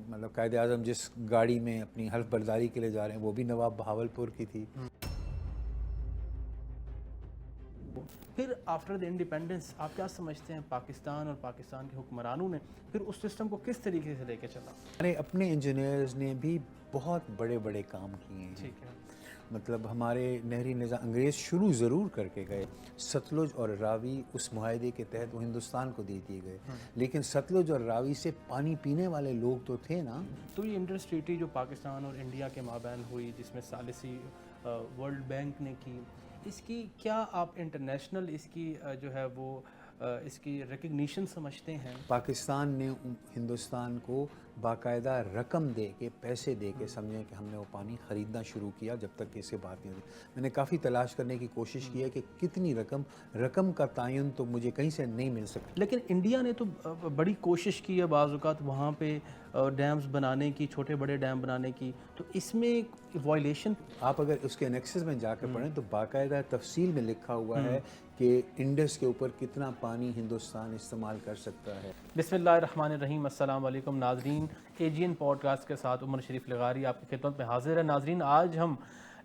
مطلب قائد اعظم جس گاڑی میں اپنی حلف برداری کے لیے جا رہے ہیں وہ بھی نواب بہاولپور کی تھی. پھر آفٹر دی انڈیپینڈنس آپ کیا سمجھتے ہیں پاکستان اور پاکستان کے حکمرانوں نے پھر اس سسٹم کو کس طریقے سے لے کے چلا؟ ہمارے اپنے انجینئرز نے بھی بہت بڑے بڑے کام کیے ہیں. ٹھیک ہے. مطلب ہمارے نہری نظام انگریز شروع ضرور کر کے گئے. ستلج اور راوی اس معاہدے کے تحت وہ ہندوستان کو دے دیے گئے, لیکن ستلج اور راوی سے پانی پینے والے لوگ تو تھے نا. تو یہ انٹر ٹریٹی جو پاکستان اور انڈیا کے مابین ہوئی جس میں ثالثی ورلڈ بینک نے کی, اس کی کیا آپ انٹرنیشنل اس کی جو ہے وہ اس کی ریکگنیشن سمجھتے ہیں؟ پاکستان نے ہندوستان کو باقاعدہ رقم دے کے پیسے دے کے سمجھیں کہ ہم نے وہ پانی خریدنا شروع کیا جب تک کہ اس سے بات نہیں ہوئی. میں نے کافی تلاش کرنے کی کوشش کی ہے کہ کتنی رقم کا تعین تو مجھے کہیں سے نہیں مل سکتا. لیکن انڈیا نے تو بڑی کوشش کی ہے بعض اوقات وہاں پہ ڈیمز بنانے کی, چھوٹے بڑے ڈیم بنانے کی, تو اس میں وائلیشن آپ اگر اس کے انیکسز میں جا کے پڑھیں تو باقاعدہ تفصیل میں لکھا ہوا ہے کہ انڈس کے اوپر کتنا پانی ہندوستان استعمال کر سکتا ہے. بسم اللہ الرحمن الرحیم. السلام علیکم ناظرین, اے جی این پوڈ کاسٹ کے ساتھ عمر شریف لغاری آپ کی خدمت میں حاضر ہے. ناظرین, آج ہم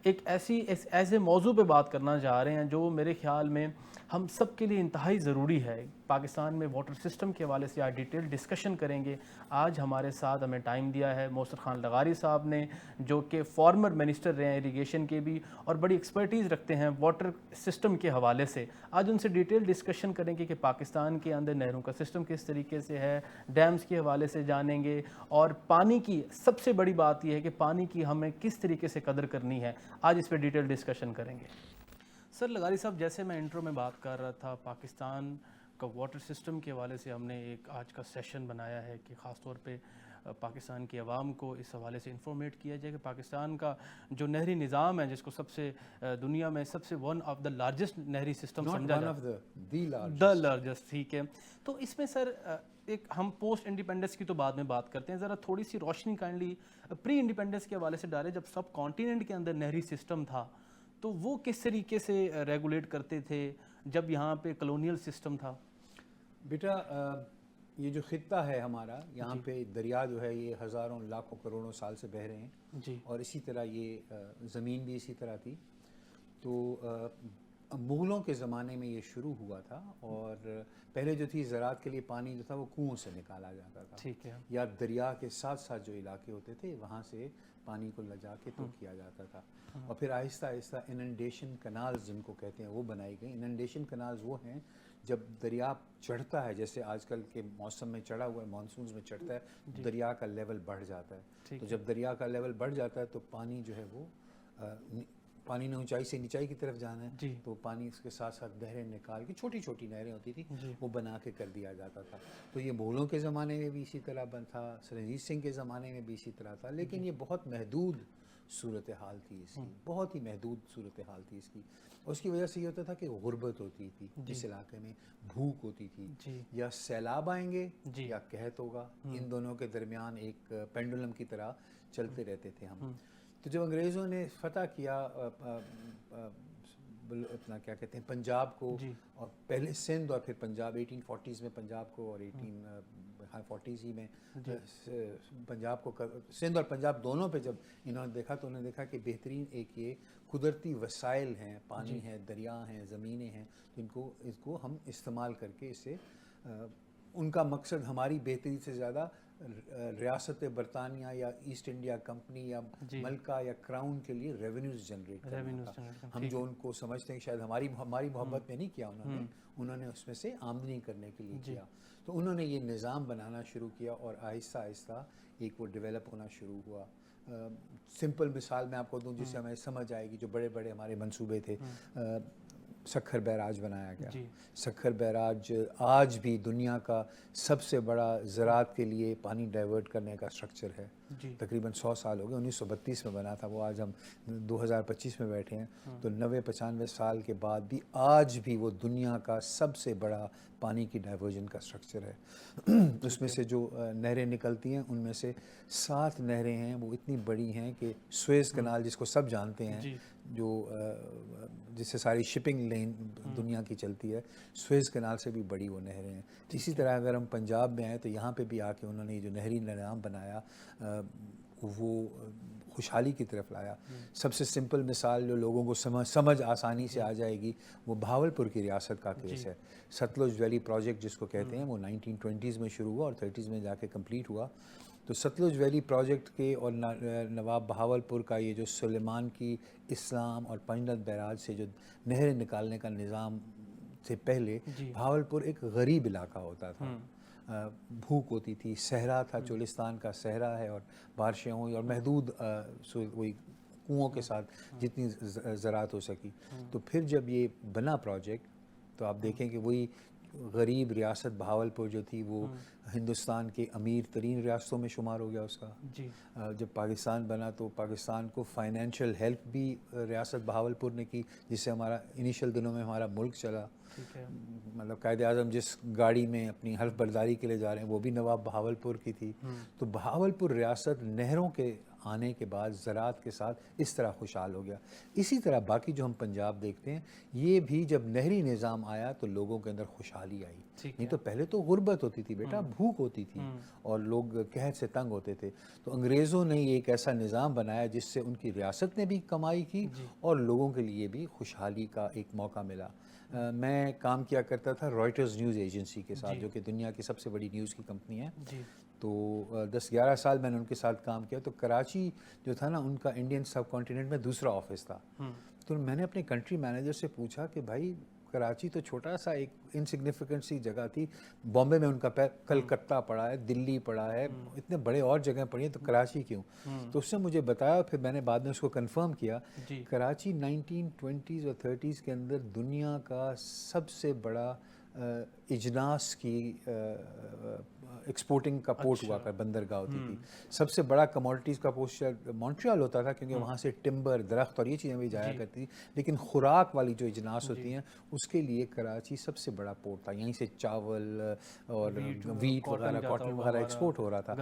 ایک ایسے موضوع پہ بات کرنا چاہ رہے ہیں جو میرے خیال میں ہم سب کے لیے انتہائی ضروری ہے. پاکستان میں واٹر سسٹم کے حوالے سے آج ڈیٹیل ڈسکشن کریں گے. آج ہمارے ساتھ ہمیں ٹائم دیا ہے موثر خان لغاری صاحب نے, جو کہ فارمر منسٹر رہے ہیں اریگیشن کے بھی اور بڑی ایکسپرٹیز رکھتے ہیں واٹر سسٹم کے حوالے سے. آج ان سے ڈیٹیل ڈسکشن کریں گے کہ پاکستان کے اندر نہروں کا سسٹم کس طریقے سے ہے, ڈیمز کے حوالے سے جانیں گے, اور پانی کی سب سے بڑی بات یہ ہے کہ پانی کی ہمیں کس طریقے سے قدر کرنی ہے. آج اس پہ ڈیٹیل ڈسکشن کریں گے. سر لغاری صاحب, جیسے میں انٹرو میں بات کر رہا تھا, پاکستان کا واٹر سسٹم کے حوالے سے ہم نے ایک آج کا سیشن بنایا ہے کہ خاص طور پہ پاکستان کی عوام کو اس حوالے سے انفارمیٹ کیا جائے کہ پاکستان کا جو نہری نظام ہے جس کو سب سے دنیا میں سب سے ون آف دا لارجسٹ نہری سسٹم سمجھا جاتا ہے, دا لارجسٹ. ٹھیک ہے, تو اس میں سر ایک ہم پوسٹ انڈیپینڈنس کی تو بعد میں بات کرتے ہیں, ذرا تھوڑی سی روشنی کائنڈلی پری انڈیپینڈنس کے حوالے سے ڈالے. جب سب کانٹیننٹ کے اندر نہری سسٹم تھا تو وہ کس طریقے سے ریگولیٹ کرتے تھے جب یہاں پہ کلونیل سسٹم تھا؟ بیٹا یہ جو خطہ ہے ہمارا, یہاں پہ دریا جو ہے یہ ہزاروں لاکھوں کروڑوں سال سے بہہ رہے ہیں جی, اور اسی طرح یہ زمین بھی اسی طرح تھی. تو مغلوں کے زمانے میں یہ شروع ہوا تھا, اور پہلے جو تھی زراعت کے لیے پانی جو تھا وہ کنوؤں سے نکالا جاتا تھا. ٹھیک ہے, یا دریا کے ساتھ ساتھ جو علاقے ہوتے تھے وہاں سے پانی کو لجا کے تو کیا جاتا تھا. اور پھر آہستہ آہستہ اننڈیشن کنالز جن کو کہتے ہیں وہ بنائی گئی. اننڈیشن کنالز وہ ہیں جب دریا چڑھتا ہے, جیسے آج کل کے موسم میں چڑھا ہوا ہے, مانسونز میں چڑھتا ہے, دریا کا لیول بڑھ جاتا ہے. تو جب دریا کا لیول بڑھ جاتا ہے تو پانی جو ہے وہ پانی نے اونچائی سے نیچائی کی طرف جانا ہے, تو پانی اس کے ساتھ ساتھ نہریں نکال کے, چھوٹی چھوٹی نہریں ہوتی تھی وہ بنا کے کر دیا جاتا تھا. تو یہ مغلوں کے زمانے میں بھی اسی طرح تھا, سرنجیت سنگھ کے زمانے میں بھی اسی طرح تھا, لیکن یہ بہت محدود صورتحال تھی اس کی, بہت ہی محدود صورتحال تھی اس کی. اس کی وجہ سے یہ ہوتا تھا کہ غربت ہوتی تھی اس علاقے میں, بھوک ہوتی تھی, یا سیلاب آئیں گے یا قحط ہوگا, ان دونوں کے درمیان ایک پینڈولم کی طرح چلتے رہتے تھے ہم. تو جب انگریزوں نے فتح کیا اپنا کیا کہتے ہیں پنجاب کو, اور پہلے سندھ اور پھر پنجاب 1840s میں پنجاب کو, اور 1840s ہی میں پنجاب کو, سندھ اور پنجاب دونوں پہ جب انہوں نے دیکھا تو انہوں نے دیکھا کہ بہترین ایک یہ قدرتی وسائل ہیں, پانی ہے, دریا ہیں, زمینیں ہیں, تو اس کو ہم استعمال کر کے اس سے ان کا مقصد ہماری بہتری سے زیادہ ریاست برطانیہ یا ایسٹ انڈیا کمپنی یا ملکہ یا کراؤن کے لیے ریونیوز جنریٹ کرنا تھا. ہم جو ان کو سمجھتے ہیں شاید ہماری محبت میں نہیں کیا انہوں نے اس میں سے آمدنی کرنے کے لیے کیا. تو انہوں نے یہ نظام بنانا شروع کیا اور آہستہ آہستہ ایک وہ ڈیولپ ہونا شروع ہوا. سمپل مثال میں آپ کو دوں جس سے ہمیں سمجھ آئے گی, جو بڑے بڑے ہمارے منصوبے تھے, سکھر بیراج بنایا گیا. سکھر بیراج آج بھی دنیا کا سب سے بڑا زراعت کے لیے پانی ڈائیورٹ کرنے کا سٹرکچر ہے. تقریباً 100 سال ہو گئے, 1932 میں بنا تھا وہ, آج ہم 2025 میں بیٹھے ہیں, تو 90-95 سال کے بعد بھی آج بھی وہ دنیا کا سب سے بڑا پانی کی ڈائیورژن کا سٹرکچر ہے. اس میں سے جو نہریں نکلتی ہیں ان میں سے 7 نہریں ہیں وہ اتنی بڑی ہیں کہ سویز کنال جس کو سب جانتے ہیں, جو جس سے ساری شپنگ لین دنیا کی چلتی ہے, سویز کنال سے بھی بڑی وہ نہریں ہیں. اسی طرح اگر ہم پنجاب میں آئیں تو یہاں پہ بھی آ کے انہوں نے جو نہری نظام بنایا وہ خوشحالی کی طرف لایا. سب سے سمپل مثال جو لوگوں کو سمجھ آسانی سے آ جائے گی وہ بہاولپور کی ریاست کا کیس ہے. ستلج ویلی پروجیکٹ جس کو کہتے ہیں وہ 1920s میں شروع ہوا اور 30s میں جا کے کمپلیٹ ہوا. تو ستلج ویلی پروجیکٹ کے اور نواب بہاولپور کا یہ جو سلیمان کی اسلام اور پنجنت بیراج سے جو نہریں نکالنے کا نظام سے پہلے بہاولپور ایک غریب علاقہ ہوتا تھا. بھوک ہوتی تھی, صحرا تھا, چولستان کا صحرا ہے اور بارشیں ہوئی اور محدود وہی کنوؤں کے ساتھ جتنی زراعت ہو سکی. تو پھر جب یہ بنا پروجیکٹ تو آپ دیکھیں کہ وہی غریب ریاست بہاولپور جو تھی وہ ہندوستان کے امیر ترین ریاستوں میں شمار ہو گیا اس کا. جب پاکستان بنا تو پاکستان کو فائنینشیل ہیلپ بھی ریاست بہاولپور نے کی, جس سے ہمارا انیشل دنوں میں ہمارا ملک چلا. مطلب قائد اعظم جس گاڑی میں اپنی حلف برداری کے لیے جا رہے ہیں وہ بھی نواب بہاولپور کی تھی. تو بہاولپور ریاست نہروں کے آنے کے بعد زراعت کے ساتھ اس طرح خوشحال ہو گیا. اسی طرح باقی جو ہم پنجاب دیکھتے ہیں یہ بھی جب نہری نظام آیا تو لوگوں کے اندر خوشحالی آئی. نہیں تو پہلے تو غربت ہوتی تھی بیٹا, بھوک ہوتی تھی اور لوگ قحط سے تنگ ہوتے تھے. تو انگریزوں نے یہ ایک ایسا نظام بنایا جس سے ان کی ریاست نے بھی کمائی کی اور لوگوں کے لیے بھی خوشحالی کا ایک موقع ملا. میں کام کیا کرتا تھا رائٹرز نیوز ایجنسی کے ساتھ جو کہ دنیا کی سب سے بڑی نیوز کی کمپنی ہے. تو 10-11 سال میں نے ان کے ساتھ کام کیا. تو کراچی جو تھا نا ان کا انڈین سب کانٹیننٹ میں دوسرا آفس تھا. تو میں نے اپنے کنٹری مینیجر سے پوچھا کہ بھائی کراچی تو چھوٹا سا ایک انسگنیفیکنٹ سی جگہ تھی, بامبے میں ان کا پیر, کلکتہ پڑا ہے, دلی پڑا ہے, اتنے بڑے اور جگہیں پڑی ہیں, تو کراچی کیوں؟ تو اس نے مجھے بتایا, پھر میں نے بعد میں اس کو کنفرم کیا. کراچی 1920s اور 30s کے اندر دنیا کا سب سے بڑا اجناس کی ایکسپورٹنگ کا پورٹ ہوا کر بندرگاہ ہوتی تھی. سب سے بڑا کموڈٹیز کا پورٹ مونٹریال ہوتا تھا کیونکہ وہاں سے ٹمبر, درخت اور یہ چیزیں بھی جایا کرتی تھی. لیکن خوراک والی جو اجناس ہوتی ہیں اس کے لیے کراچی سب سے بڑا پورٹ تھا. یہیں سے چاول اور ویٹ وغیرہ, کاٹن وغیرہ ایکسپورٹ ہو رہا تھا.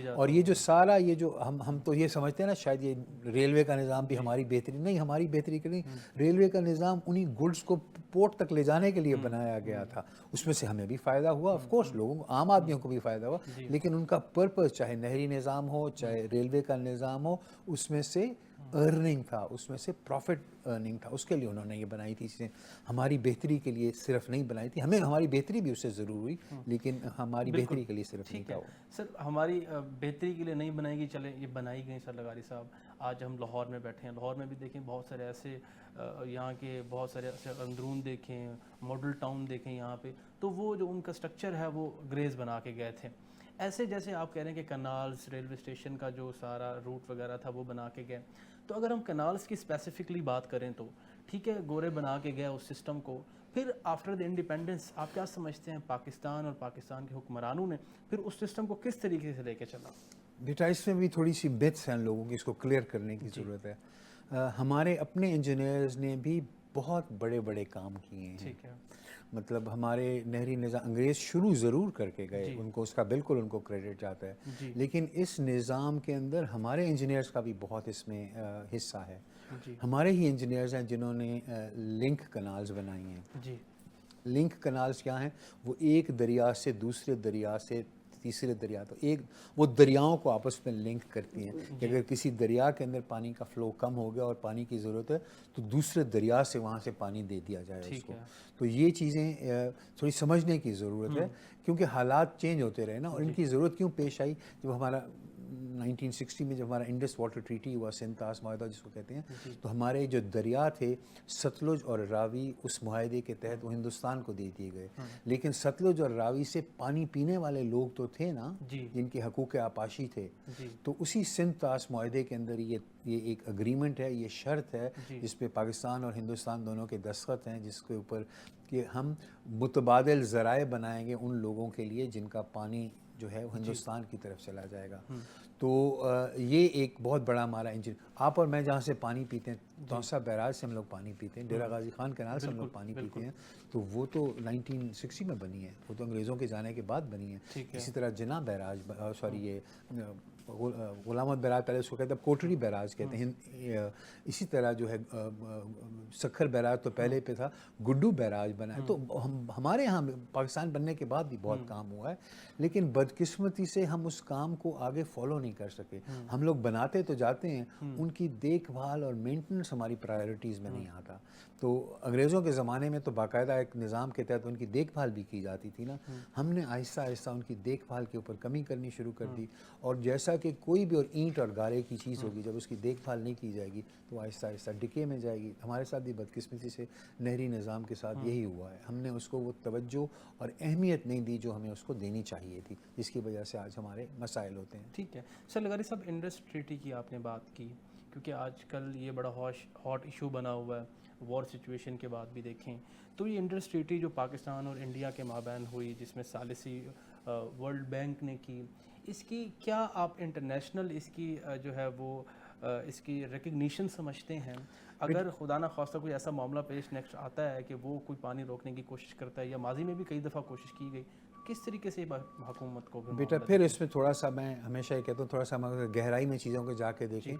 اور یہ جو سارا یہ جو ہم تو یہ سمجھتے ہیں نا شاید یہ ریلوے کا نظام بھی ہماری بہتری نہیں, ہماری بہتری کے نہیں, ریلوے کا نظام انہی گڈس کو پورٹ تک لے جانے کے لیے بنایا گیا تھا. اس میں سے ہمیں بھی فائدہ ہوا, آف کورس لوگوں کو, عام آدمیوں کو بھی فائدہ ہوا, لیکن ان کا پرپز چاہے نہری نظام ہو چاہے ریلوے کا نظام ہو اس میں سے ارننگ تھا, اس میں سے پروفٹ ارننگ تھا. اس کے لیے انہوں نے یہ بنائی تھی چیزیں, ہماری بہتری کے لیے صرف نہیں بنائی تھی. ہمیں ہماری بہتری بھی اس سے ضرور ہوئی لیکن ہماری بہتری کے لیے صرف نہیں تھا. سر ہماری بہتری کے لیے نہیں بنائی گئی, چلے یہ بنائی گئی. سر لغاری صاحب آج ہم لاہور میں بیٹھے ہیں, لاہور میں بھی دیکھیں بہت سارے ایسے یہاں کے بہت سارے ایسے اندرون دیکھیں, ماڈل ٹاؤن دیکھیں یہاں پہ, تو وہ جو ان کا سٹرکچر ہے وہ گریز بنا کے گئے تھے. ایسے جیسے آپ کہہ رہے ہیں کہ کنالز, ریلوے اسٹیشن کا جو سارا روٹ وغیرہ تھا وہ بنا کے گئے. تو اگر ہم کنالز کی اسپیسیفکلی بات کریں تو ٹھیک ہے, گورے بنا کے گئے اس سسٹم کو. پھر آفٹر دی انڈیپینڈنس آپ کیا سمجھتے ہیں پاکستان اور پاکستان کے حکمرانوں نے پھر اس سسٹم کو کس طریقے سے لے کے چلا؟ بیٹا اس میں بھی تھوڑی سی بٹس ہیں لوگوں کی, اس کو کلیئر کرنے کی ضرورت ہے. ہمارے اپنے انجینئرز نے بھی بہت بڑے بڑے کام کیے ہیں. ٹھیک ہے, مطلب ہمارے نہری نظام انگریز شروع ضرور کر کے گئے, ان کو اس کا بالکل ان کو کریڈٹ جاتا ہے, لیکن اس نظام کے اندر ہمارے انجینئرز کا بھی بہت اس میں حصہ ہے. ہمارے ہی انجینئرز ہیں جنہوں نے لنک کنالز بنائی ہیں. لنک کنالز کیا ہیں؟ وہ ایک دریا سے دوسرے دریا سے تیسرے دریا, تو ایک وہ دریاؤں کو آپس میں لنک کرتی ہیں کہ اگر کسی دریا کے اندر پانی کا فلو کم ہو گیا اور پانی کی ضرورت ہے تو دوسرے دریا سے وہاں سے پانی دے دیا جائے اس کو. تو یہ چیزیں تھوڑی سمجھنے کی ضرورت ہے کیونکہ حالات چینج ہوتے رہے نا, اور ان کی ضرورت کیوں پیش آئی؟ جب ہمارا 1960 میں جب ہمارا انڈس واٹر ٹریٹی ہوا, سندھ طاس معاہدہ جس کو کہتے ہیں, تو ہمارے جو دریا تھے ستلج اور راوی اس معاہدے کے تحت وہ ہندوستان کو دے دیے گئے. لیکن ستلج اور راوی سے پانی پینے والے لوگ تو تھے نا جن کے حقوق آپاشی تھے. تو اسی سندھ طاس معاہدے کے اندر یہ ایک اگریمنٹ ہے, یہ شرط ہے جس پہ پاکستان اور ہندوستان دونوں کے دستخط ہیں, جس کے اوپر کہ ہم متبادل ذرائع بنائیں گے ان لوگوں کے لیے جن کا پانی جو ہے وہ ہندوستان کی طرف چلا جائے گا. تو یہ ایک بہت بڑا ہمارا انجن. آپ اور میں جہاں سے پانی پیتے ہیں توسا بیراج سے ہم لوگ پانی پیتے ہیں, ڈیرہ غازی خان کینال سے ہم لوگ پانی پیتے ہیں, تو وہ تو 1960 میں بنی ہے, وہ تو انگریزوں کے جانے کے بعد بنی ہے. اسی طرح جناح بیراج, سوری یہ غلام محمد بیراج پہلے اس کو کہتے ہیں, کوٹری بیراج کہتے ہیں. اسی طرح جو ہے سکھر بیراج تو پہلے پہ تھا, گڈو بیراج بنا ہے. تو ہمارے یہاں پاکستان بننے کے بعد بھی بہت کام ہوا ہے, لیکن بدقسمتی سے ہم اس کام کو آگے فالو نہیں کر سکے. ہم لوگ بناتے تو جاتے ہیں, ان کی دیکھ بھال اور مینٹننس ہماری پرائیورٹیز میں نہیں آتا. تو انگریزوں کے زمانے میں تو باقاعدہ ایک نظام کے تحت ان کی دیکھ بھال بھی کی جاتی تھی نا. ہم نے آہستہ آہستہ ان کی دیکھ بھال کے اوپر کمی کرنی شروع کر دی, اور جیسا کہ کوئی بھی اور اینٹ اور گارے کی چیز ہوگی, جب اس کی دیکھ بھال نہیں کی جائے گی تو آہستہ آہستہ ڈکے میں جائے گی. ہمارے ساتھ بھی بدقسمتی سے نہری نظام کے ساتھ یہی ہوا ہے. ہم نے اس کو وہ توجہ اور اہمیت نہیں دی جو ہمیں اس کو دینی چاہیے تھی, جس کی وجہ سے آج ہمارے مسائل ہوتے ہیں. ٹھیک ہے سر, لغاری صاحب انڈس ٹریٹی کی آپ نے بات کی, کیونکہ آج کل یہ بڑا ہاٹ ایشو بنا ہوا ہے, وار سچویشن کے بعد بھی دیکھیں تو یہ انڈس ٹریٹی جو پاکستان اور انڈیا کے مابین ہوئی, جس میں ثالثی ورلڈ بینک نے کی, اس کی کیا آپ انٹرنیشنل اس کی جو ہے وہ اس کی ریکگنیشن سمجھتے ہیں؟ اگر خدا نہ خواستہ کوئی ایسا معاملہ پیش نیکسٹ آتا ہے کہ وہ کوئی پانی روکنے کی کوشش کرتا ہے, یا ماضی میں بھی کئی دفعہ کوشش کی گئی, کس طریقے سے حکومت کو بیٹا پھر اس میں تھوڑا سا میں ہمیشہ یہ کہتا ہوں, تھوڑا سا گہرائی میں چیزوں کو جا کے دیکھیں.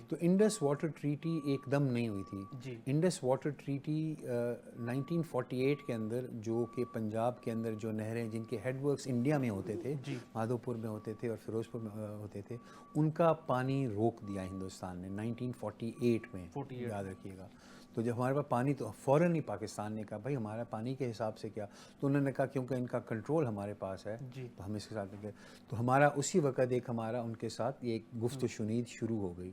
تو انڈس واٹر ٹریٹی ایک دم نہیں ہوئی تھی. انڈس واٹر ٹریٹی 1948 کے اندر, جو کہ پنجاب کے اندر جو نہریں جن کے ہیڈ ورکس انڈیا میں ہوتے تھے, مادھو پور میں ہوتے تھے اور فیروز پور میں ہوتے تھے, ان کا پانی روک دیا ہندوستان نے 1948 میں, یاد رکھیے گا. تو جب ہمارے پاس پانی, تو فوراً ہی پاکستان نے کہا بھائی ہمارا پانی کے حساب سے کیا, تو انہوں نے کہا کیونکہ ان کا کنٹرول ہمارے پاس ہے تو ہم اس کے ساتھ نکلے. تو ہمارا اسی وقت ایک ہمارا ان کے ساتھ یہ گفت و شنید شروع ہو گئی,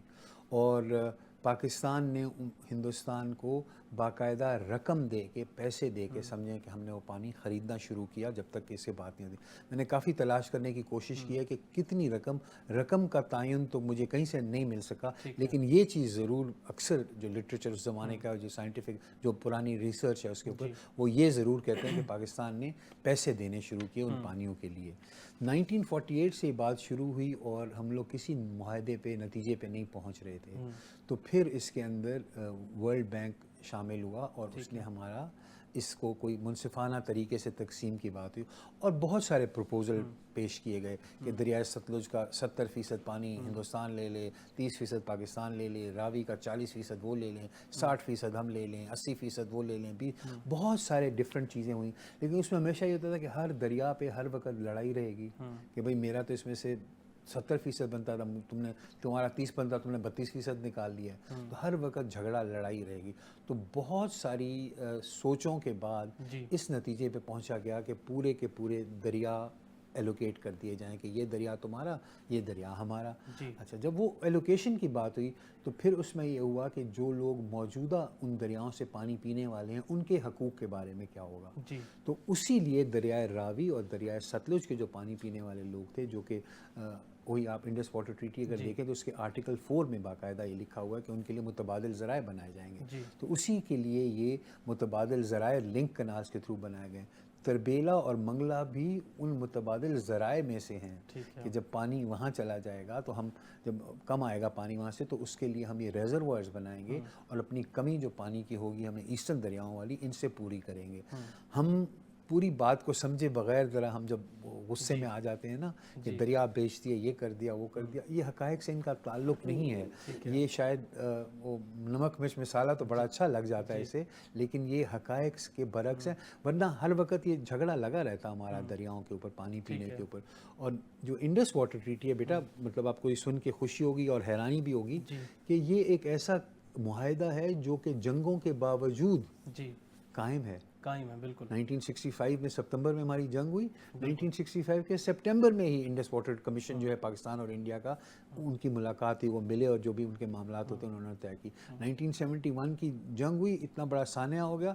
اور پاکستان نے ہندوستان کو باقاعدہ رقم دے کے, پیسے دے کے, سمجھیں کہ ہم نے وہ پانی خریدنا شروع کیا, جب تک کہ اس سے بات نہیں ہوتی. میں نے کافی تلاش کرنے کی کوشش کی ہے کہ کتنی رقم کا تعین تو مجھے کہیں سے نہیں مل سکا, لیکن یہ چیز ضرور اکثر جو لٹریچر اس زمانے کا, جو سائنٹیفک جو پرانی ریسرچ ہے اس کے اوپر, وہ یہ ضرور کہتے ہیں کہ پاکستان نے پیسے دینے شروع کیے ان پانیوں کے لیے. 1948 سے یہ بات شروع ہوئی اور ہم لوگ کسی معاہدے پہ, نتیجے پہ نہیں پہنچ رہے تھے. تو پھر اس کے اندر ورلڈ بینک شامل ہوا, اور اس نے ہمارا اس کو کوئی منصفانہ طریقے سے تقسیم کی بات ہوئی, اور بہت سارے پروپوزل پیش کیے گئے کہ دریائے ستلج کا 70% پانی ہندوستان لے لے, 30% پاکستان لے لے, راوی کا 40% وہ لے لیں, 60% ہم لے لیں, 80% وہ لے لیں. بہت سارے ڈفرینٹ چیزیں ہوئیں, لیکن اس میں ہمیشہ یہ ہوتا تھا کہ ہر دریا پہ ہر وقت لڑائی رہے گی کہ بھئی میرا تو اس میں سے 70% بنتا تھا, تمہارا 30 بنتا, تم نے 32% نکال دیا ہے. تو ہر وقت جھگڑا لڑائی رہے گی. تو بہت ساری سوچوں کے بعد اس نتیجے پہ پہنچا گیا کہ پورے کے پورے دریا ایلوکیٹ کر دیے جائیں کہ یہ دریا تمہارا, یہ دریا ہمارا. اچھا, جب وہ ایلوکیشن کی بات ہوئی تو پھر اس میں یہ ہوا کہ جو لوگ موجودہ ان دریاؤں سے پانی پینے والے ہیں, ان کے حقوق کے بارے میں کیا ہوگا. تو اسی لیے دریائے راوی اور دریائے ستلج کے جو پانی پینے والے لوگ تھے, جو کہ وہی آپ انڈس واٹر ٹریٹی اگر دیکھیں تو اس کے آرٹیکل 4 میں باقاعدہ یہ لکھا ہوا ہے کہ ان کے لیے متبادل ذرائع بنائے جائیں گے. تو اسی کے لیے یہ متبادل ذرائع لنک کنالز کے تھرو بنائے گئے. تربیلا اور منگلا بھی ان متبادل ذرائع میں سے ہیں کہ جب پانی وہاں چلا جائے گا, تو ہم جب کم آئے گا پانی وہاں سے, تو اس کے لیے ہم یہ ریزروائرز بنائیں گے, اور اپنی کمی جو پانی کی ہوگی ہمیں ایسٹرن دریاؤں والی, ان سے پوری کریں گے. ہم پوری بات کو سمجھے بغیر ذرا ہم جب غصے میں آ جاتے ہیں نا کہ دریا بیچ دیا, یہ کر دیا, وہ کر دیا, یہ حقائق سے ان کا تعلق نہیں ہے. یہ شاید وہ نمک مرچ مسالہ تو بڑا اچھا لگ جاتا ہے اسے, لیکن یہ حقائق کے برعکس ہیں. ورنہ ہر وقت یہ جھگڑا لگا رہتا ہمارا دریاؤں کے اوپر, پانی پینے کے اوپر. اور جو انڈس واٹر ٹریٹی ہے بیٹا, مطلب آپ کو یہ سن کے خوشی ہوگی اور حیرانی بھی ہوگی کہ یہ ایک ایسا معاہدہ ہے جو کہ جنگوں کے باوجود قائم ہے. بالکل. 1965 میں سپتمبر میں ہماری جنگ ہوئی, 1965 کے سپٹمبر میں ہی انڈس واٹر کمیشن جو ہے پاکستان اور انڈیا کا, ان کی ملاقات ہوئی, وہ ملے, اور جو بھی ان کے معاملات ہوتے ہیں انہوں نے طے کی. 1971 کی جنگ ہوئی, اتنا بڑا سانحہ ہو گیا,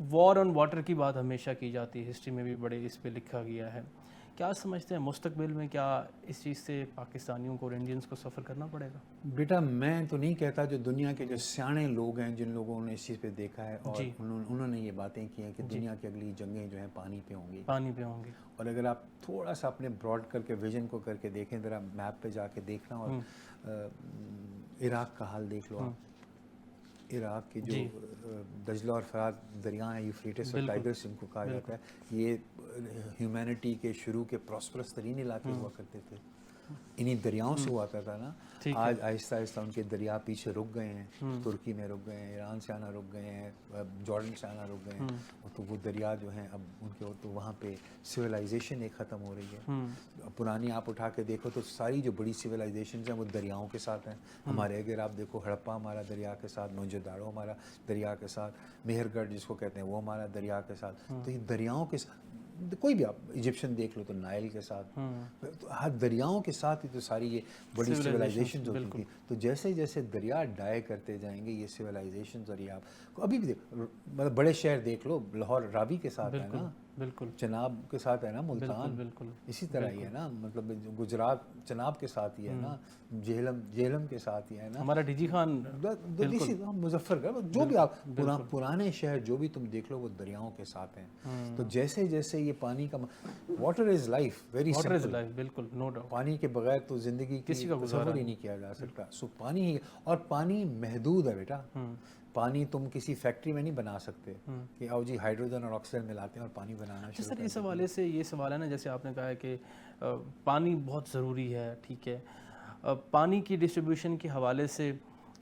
وار آن واٹر کی بات ہمیشہ کی جاتی ہے, ہسٹری میں بھی بڑے اس پہ لکھا گیا ہے. کیا سمجھتے ہیں مستقبل میں کیا اس چیز سے پاکستانیوں کو اور انڈینس کو سفر کرنا پڑے گا؟ بیٹا میں تو نہیں کہتا, جو دنیا کے جو سیانے لوگ ہیں جن لوگوں نے اس چیز پہ دیکھا ہے اور انہوں نے یہ باتیں کی ہیں کہ دنیا کی اگلی جنگیں جو ہیں پانی پہ ہوں گی, پانی پہ ہوں گی. اور اگر آپ تھوڑا سا اپنے براڈ کر کے ویژن کو کر کے دیکھیں, ذرا میپ پہ جا کے دیکھنا اور عراق کا حال دیکھ لو آپ. عراق کے جو دجلہ اور فرات دریا ہیں, یوفریٹس اور ٹائگرس ان کو کہا جاتا ہے, یہ ہیومینٹی کے شروع کے پراسپرس ترین علاقے ہوا کرتے تھے, انہی دریاؤں سے ہوا کرتا تھا نا. آج آہستہ آہستہ ان کے دریا پیچھے رک گئے ہیں, ترکی میں رک گئے ہیں, ایران سے آنا رک گئے ہیں, جارڈن سے آنا رک گئے ہیں, تو وہ دریا جو ہیں اب ان کے تو وہاں پہ سویلائزیشن ایک ختم ہو رہی ہے. پرانی آپ اٹھا کے دیکھو تو ساری جو بڑی سویلائزیشنز ہیں وہ دریاؤں کے ساتھ ہیں. ہمارے اگر آپ دیکھو ہڑپا ہمارا دریا کے ساتھ, موہنجو داڑو ہمارا دریا کے ساتھ, مہر گڑھ جس کو کہتے ہیں وہ ہمارا دریا کے ساتھ. تو یہ دریاؤں کے ساتھ کوئی بھی آپ ایجپشن دیکھ لو تو نائل کے ساتھ, ہر دریاؤں کے ساتھ ہی تو ساری یہ بڑی سویلائزیشنز ہوتی تھیں. تو جیسے جیسے دریا ڈائے کرتے جائیں گے یہ سویلائزیشنز, اور یہ آپ کو ابھی بھی مطلب بڑے شہر دیکھ لو, لاہور راوی کے ساتھ ہے نا, بالکل چناب کے ساتھ ہے نا, ملتان بالکل اسی طرح ہی ہے نا, مطلب گجرات چناب کے ساتھ ہی ہے نا, جہلم کے ساتھ ہی ہے نا, ہمارا ڈی جی خان مظفر گڑھ, جو بھی آپ پرانے شہر جو بھی تم دیکھ لو وہ دریاؤں کے ساتھ ہیں. تو جیسے جیسے یہ پانی کا water is life, very simple, بالکل نو ڈاؤٹ, پانی کے بغیر تو زندگی کی تصور ہی نہیں کیا جا سکتا. سو پانی ہی, اور پانی محدود ہے بیٹا. پانی تم کسی فیکٹری میں نہیں بنا سکتے کہ آؤ جی ہائیڈروجن اور آکسیجن ملاتے ہیں اور پانی بنانا شروع سر. اس حوالے سے یہ سوال ہے نا, جیسے آپ نے کہا ہے کہ پانی بہت ضروری ہے, ٹھیک ہے, پانی کی ڈسٹریبیوشن کے حوالے سے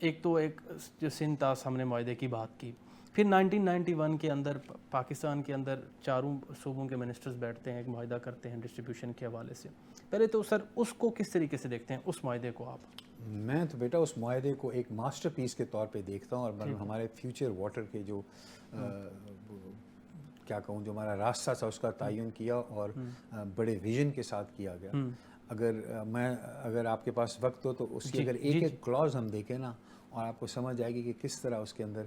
ایک تو ایک جو سندھ تاس ہم نے معاہدے کی بات کی, پھر 1991 کے اندر پاکستان کے اندر چاروں صوبوں کے منسٹرز بیٹھتے ہیں, ایک معاہدہ کرتے ہیں ڈسٹریبیوشن کے حوالے سے. پہلے تو سر اس کو کس طریقے سے دیکھتے ہیں, اس معاہدے کو آپ؟ میں تو بیٹا اس معاہدے کو ایک ماسٹر پیس کے طور پہ دیکھتا ہوں, اور ہمارے فیوچر واٹر کے جو کیا کہوں, جو ہمارا راستہ تھا اس کا تعین کیا اور بڑے ویژن کے ساتھ کیا گیا. اگر آپ کے پاس وقت ہو تو اس کی اگر ایک ایک کلاز ہم دیکھیں نا, اور آپ کو سمجھ آئے گی کہ کس طرح اس کے اندر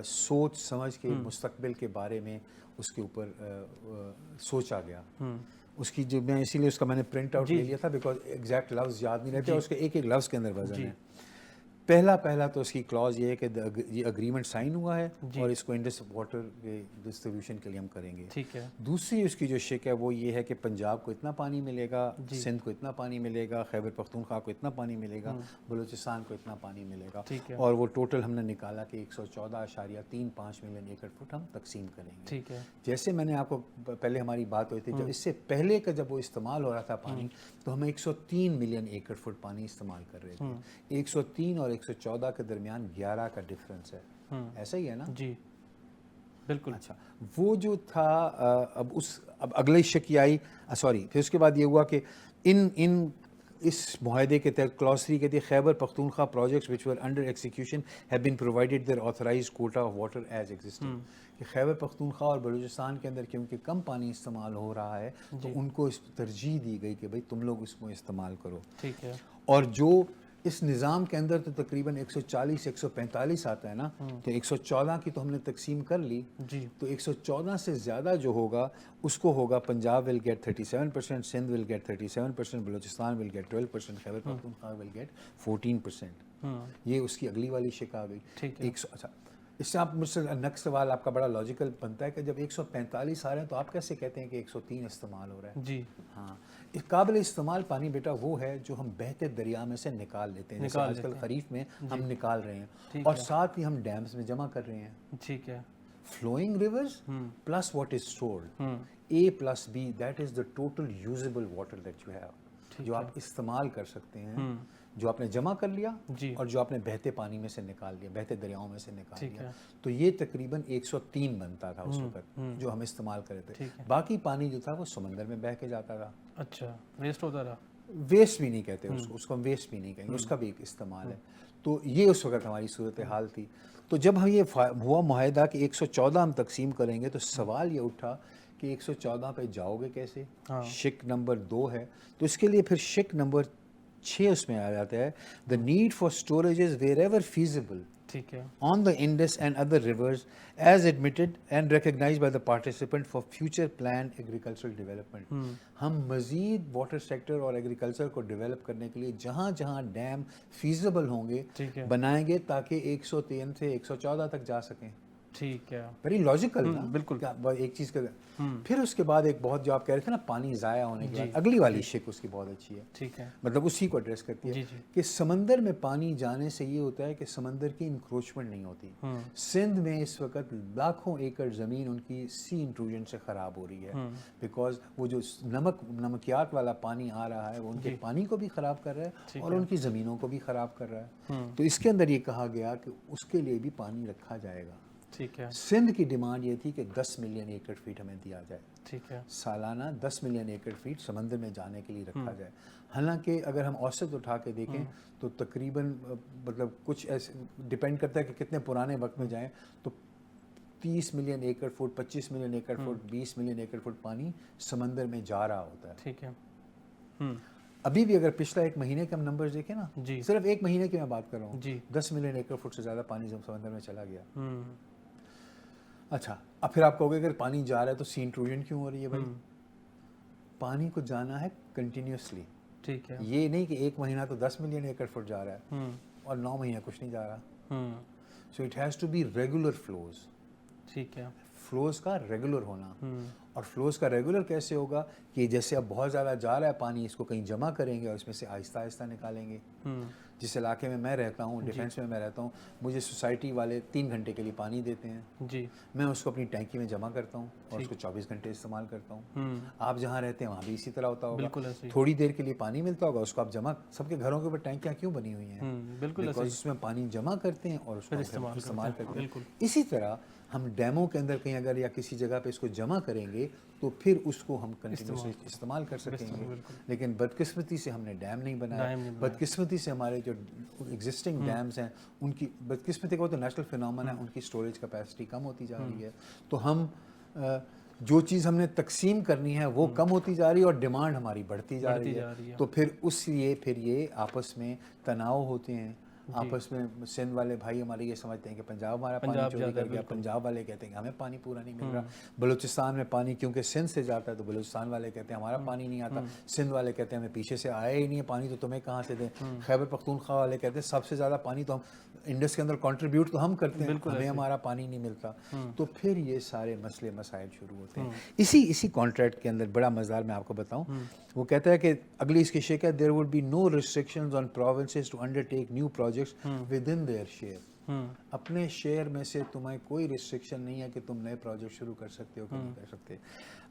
سوچ سمجھ کے مستقبل کے بارے میں اس کے اوپر سوچا گیا. اس کی جو میں اسی لیے اس کا میں نے پرنٹ آؤٹ لے لیا تھا, بیکاز ایگزیکٹ لفظ یاد نہیں رہتے, اور اس کے ایک ایک لفظ کے اندر وزن ہے. پہلا تو اس کی کلاز یہ ہے کہ یہ اگریمنٹ سائن ہوا ہے اور اس کو انڈس واٹر کے ڈسٹریبیوشن کے لیے ہم کریں گے. ٹھیک ہے. دوسری اس کی جو شک ہے وہ یہ ہے کہ پنجاب کو اتنا پانی ملے گا, سندھ کو اتنا پانی ملے گا, خیبر پختونخوا کو اتنا پانی ملے گا, بلوچستان کو اتنا پانی ملے گا, اور وہ ٹوٹل ہم نے نکالا کہ 114.35 ملین ایکڑ فٹ ہم تقسیم کریں گے. ٹھیک ہے. جیسے میں نے آپ کو پہلے ہماری بات ہوئی تھی, جب اس سے پہلے کا جب وہ استعمال ہو رہا تھا پانی, تو ہم 103 ملین ایکڑ فٹ پانی استعمال کر رہے تھے. 103 اور 114 کے درمیان 11 کا ڈفرنس ہے, ایسا ہی ہے نا؟ جی بالکل. اچھا, وہ جو تھا اب اگلی شک آئی, سوری, پھر اس کے بعد یہ ہوا کہ اس معاہدے کے تحت کلاس 3 کہتی ہے Khyber Pakhtunkhwa projects which were under execution have been provided their authorized quota of water as existing. کہ خیبر پختونخوا اور بلوچستان کے اندر کیونکہ کم پانی استعمال ہو رہا ہے تو ان کو اس ترجیح دی گئی کہ بھائی تم لوگ اس کو استعمال کرو. ٹھیک ہے. اور جو اس نظام کے اندر تو تقریباً 140 145 آتا ہے نا, تو 114 کی تو ہم نے تقسیم کر لی, تو 114 سے زیادہ جو ہوگا اس کو ہوگا Punjab will get 37%, Sindh will get 37%, Balochistan will get 12%, Khyber Pakhtunkhwa will get 14%. یہ اس کی اگلی والی شک آ گئی. اچھا, اس سے آپ مجھ سے نیکسٹ سوال آپ کا بڑا لاجیکل بنتا ہے کہ جب 145 آ رہے ہیں تو آپ کیسے کہتے ہیں کہ 103 استعمال ہو رہا ہے؟ جی ہاں, قابل استعمال پانی بیٹا وہ ہے جو ہم بہتے دریا میں سے نکال لیتے ہیں, جیسے آج کل خریف میں ہم نکال رہے ہیں, اور ساتھ ہی ہم ڈیمز میں جمع کر رہے ہیں. ٹھیک ہے. flowing rivers plus what is stored, A plus B, that is the total usable water that you have, جو آپ استعمال کر سکتے ہیں, جو آپ نے جمع کر لیا اور جو آپ نے بہتے پانی میں سے نکال لیا, بہتے دریاؤں میں سے نکال لیا, تو یہ تقریباً 103 بنتا تھا اس وقت جو ہم استعمال کرتے تھے. باقی پانی جو تھا وہ سمندر میں بہہ کے جاتا تھا. اچھا, ویسٹ ہوتا رہا. ویسٹ بھی نہیں کہتے اس کو ہم ویسٹ بھی نہیں کہیں گے, اس کا بھی ایک استعمال ہے. تو یہ اس وقت ہماری صورتحال تھی. تو جب ہم یہ ہوا معاہدہ کہ 114 ہم تقسیم کریں گے, تو سوال یہ اٹھا کہ 114 پہ جاؤ گے کیسے؟ شک نمبر 2 ہے, تو اس کے لیے پھر شک نمبر 6 اس میں آ جاتا ہے, the need for storages wherever feasible ٹھیک ہے. on the Indus and other rivers as admitted and recognized by the participant for future planned agricultural development. ہم مزید واٹر سیکٹر اور ایگریکلچر کو ڈیولپ کرنے کے لیے جہاں جہاں ڈیم فیزیبل ہوں گے بنائیں گے تاکہ 103 سے 114 تک جا سکیں. ٹھیک ہے. ویری لاجیکل نا. بالکل. ایک چیز کا پھر اس کے بعد ایک بہت جو آپ کہہ رہے تھے نا پانی ضائع ہونے کے بعد اگلی والی شک اس کی بہت اچھی ہے. ٹھیک ہے. مطلب اسی کو ایڈریس کرتی ہے کہ سمندر میں پانی جانے سے یہ ہوتا ہے کہ سمندر کی انکروچمنٹ نہیں ہوتی. سندھ میں اس وقت لاکھوں ایکڑ زمین ان کی سی انٹروژن سے خراب ہو رہی ہے بیکاز وہ جو نمکیات والا پانی آ رہا ہے وہ ان کے پانی کو بھی خراب کر رہا ہے اور ان کی زمینوں کو بھی خراب کر رہا ہے. تو اس کے اندر یہ کہا گیا کہ اس کے لیے بھی پانی رکھا جائے گا. ٹھیک ہے. سندھ کی ڈیمانڈ یہ تھی کہ 10 ملین ایکڑ فیٹ ہمیں دیا جائے. ٹھیک ہے. سالانہ 10 ملین ایکڑ فیٹ سمندر میں جانے کے لیے رکھا جائے. حالانکہ اگر ہم اوسط اٹھا کے دیکھیں تو تقریباً مطلب کچھ ایسے ڈپینڈ کرتا ہے کہ کتنے پرانے وقت میں جائیں تو 30 ملین ایکڑ فٹ 25 ملین ایکڑ فٹ 20 ملین ایکڑ فٹ پانی سمندر میں جا رہا ہوتا ہے. ٹھیک ہے. ابھی بھی اگر پچھلا ایک مہینے کے ہم نمبرز دیکھیں نا صرف ایک مہینے کی میں بات کر رہا ہوں 10 ملین ایکڑ فٹ سے زیادہ پانی سمندر میں چلا گیا. اچھا اب پھر آپ کہو گے اگر پانی جا رہا ہے تو سی انٹروژن کیوں ہو رہی ہے؟ بھائی پانی کو جانا ہے کنٹینیوسلی. ٹھیک ہے. یہ نہیں کہ ایک مہینہ تو 10 ملین ایکڑ فٹ جا رہا ہے اور 9 مہینہ کچھ نہیں جا رہا. So it has to be regular flows. ٹھیک ہے. فلوز کا ریگولر ہونا. اور فلوز کا ریگولر کیسے ہوگا کہ جیسے اب بہت زیادہ جا رہا ہے پانی اس کو کہیں جمع کریں گے اور اس میں سے آہستہ آہستہ نکالیں گے. جس علاقے میں میں رہتا ہوں ڈیفینس میں رہتا ہوں مجھے سوسائٹی والے 3 گھنٹے کے لیے پانی دیتے ہیں. میں اس کو اپنی ٹینکی میں جمع کرتا ہوں اور اس کو 24 گھنٹے استعمال کرتا ہوں. آپ جہاں رہتے ہیں وہاں بھی اسی طرح ہوتا ہوگا. تھوڑی دیر کے لیے پانی ملتا ہوگا اس کو آپ جمع سب کے گھروں کے اوپر ٹینکیاں کیوں بنی ہوئی ہیں؟ بالکل اس میں پانی جمع کرتے ہیں اور اس کو استعمال کرتے ہیں. اسی طرح ہم ڈیموں کے اندر کہیں اگر یا کسی جگہ پہ اس کو جمع کریں گے تو پھر اس کو ہم کنٹینیوسلی استعمال کر سکیں گے. لیکن بدقسمتی سے ہم نے ڈیم نہیں بنایا. بدقسمتی سے ہمارے جو ایگزسٹنگ ڈیمز ہیں ان کی بدقسمتی کا وہ تو نیچرل فینومنا ہے ان کی اسٹوریج کیپیسٹی کم ہوتی جا رہی ہے. تو ہم جو چیز ہم نے تقسیم کرنی ہے وہ کم ہوتی جا رہی ہے اور ڈیمانڈ ہماری بڑھتی جا رہی ہے. تو پھر یہ آپس میں تناؤ ہوتے ہیں. آپس میں سندھ والے بھائی ہمارے یہ سمجھتے ہیں کہ پنجاب ہمارا پانی چوری کر گیا. پنجاب والے کہتے ہیں کہ ہمیں پانی پورا نہیں مل رہا. بلوچستان میں پانی کیونکہ سندھ سے جاتا ہے تو بلوچستان والے کہتے ہیں ہمارا پانی نہیں آتا. سندھ والے کہتے ہیں ہمیں پیچھے سے آیا ہی نہیں ہے پانی تو تمہیں کہاں سے دیں. خیبر پختونخوا والے کہتے ہیں سب سے زیادہ پانی تو ہم انڈس کے اندر کنٹریبیوٹ تو ہم کرتے ہیں ہمیں ہمارا پانی نہیں ملتا. تو پھر یہ سارے مسئلے مسائل شروع ہوتے ہیں. اسی کانٹریکٹ کے اندر بڑا مزدار میں آپ کو بتاؤں وہ کہتا ہے کہ اگلی اس کی شک ہے there would be no restrictions on provinces to undertake new projects within their share. اپنے شیئر میں سے تمہیں کوئی ریسٹرکشن نہیں ہے کہ تم نئے پروجیکٹ شروع کر سکتے ہو کہ نہیں کر سکتے.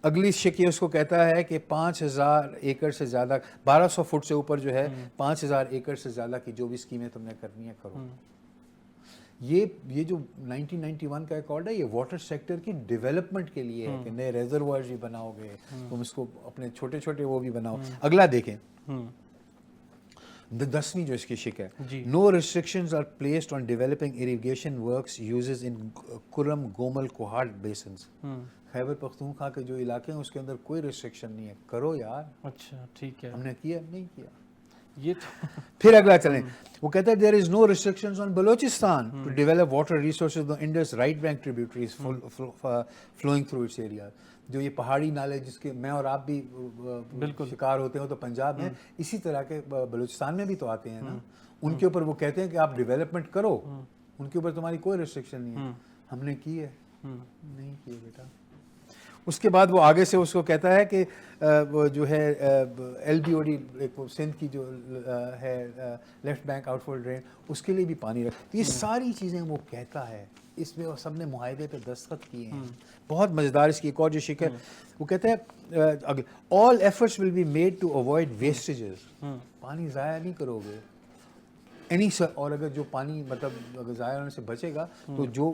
اگلی شک یہ اس کو کہتا ہے کہ 5000 ایکڑ سے زیادہ 1200 فٹ سے اوپر جو ہے 5000 ایکڑ سے زیادہ کی جو بھی اسکیمیں تم نے کرنی ہے کرو. یہ جو 1991 کا ایکارڈ ہے یہ واٹر سیکٹر کی ڈیولپمنٹ کے لیے ہے کہ نئے ریزروائرز بھی بناؤ گے تم اس کو اپنے چھوٹے چھوٹے وہ بھی بناؤ. اگلا دیکھیں 10ویں جو اس کی شک ہے no restrictions are placed on developing irrigation works uses in Kurram Gomal Kohat بیسنز. Khyber Pakhtunkhwa کے جو علاقے ہیں اس کے اندر کوئی ریسٹرکشن نہیں ہے کرو یار. اچھا ٹھیک ہے. ہم نے کیا نہیں کیا. یہ پھر اگلا چلیں وہ کہتا ہے there is no restrictions on Balochistan to develop water resources the Indus right bank tributaries flowing through its area. جو یہ پہاڑی نالے جس کے میں اور آپ بھی شکار ہوتے ہیں تو پنجاب میں اسی طرح کے بلوچستان میں بھی تو آتے ہیں نا. ان کے اوپر وہ کہتے ہیں کہ آپ ڈیولپمنٹ کرو ان کے اوپر تمہاری کوئی ریسٹرکشن نہیں ہے. ہم نے کی ہے نہیں کی بیٹا. اس کے بعد وہ آگے سے اس کو کہتا ہے کہ جو ہے L B O D Sindh کی جو ہے لیفٹ بینک آؤٹ فول ڈرین اس کے لیے بھی پانی رکھ. یہ ساری چیزیں وہ کہتا ہے. اس میں سب نے معاہدے پہ دستخط کیے ہیں. بہت مزیدار اس کی ایک اور جو شک ہے وہ کہتا ہے all efforts will be made to avoid wastages. پانی ضائع نہیں کرو گے اور اگر جو پانی مطلب اگر ضائع ہونے سے بچے گا تو جو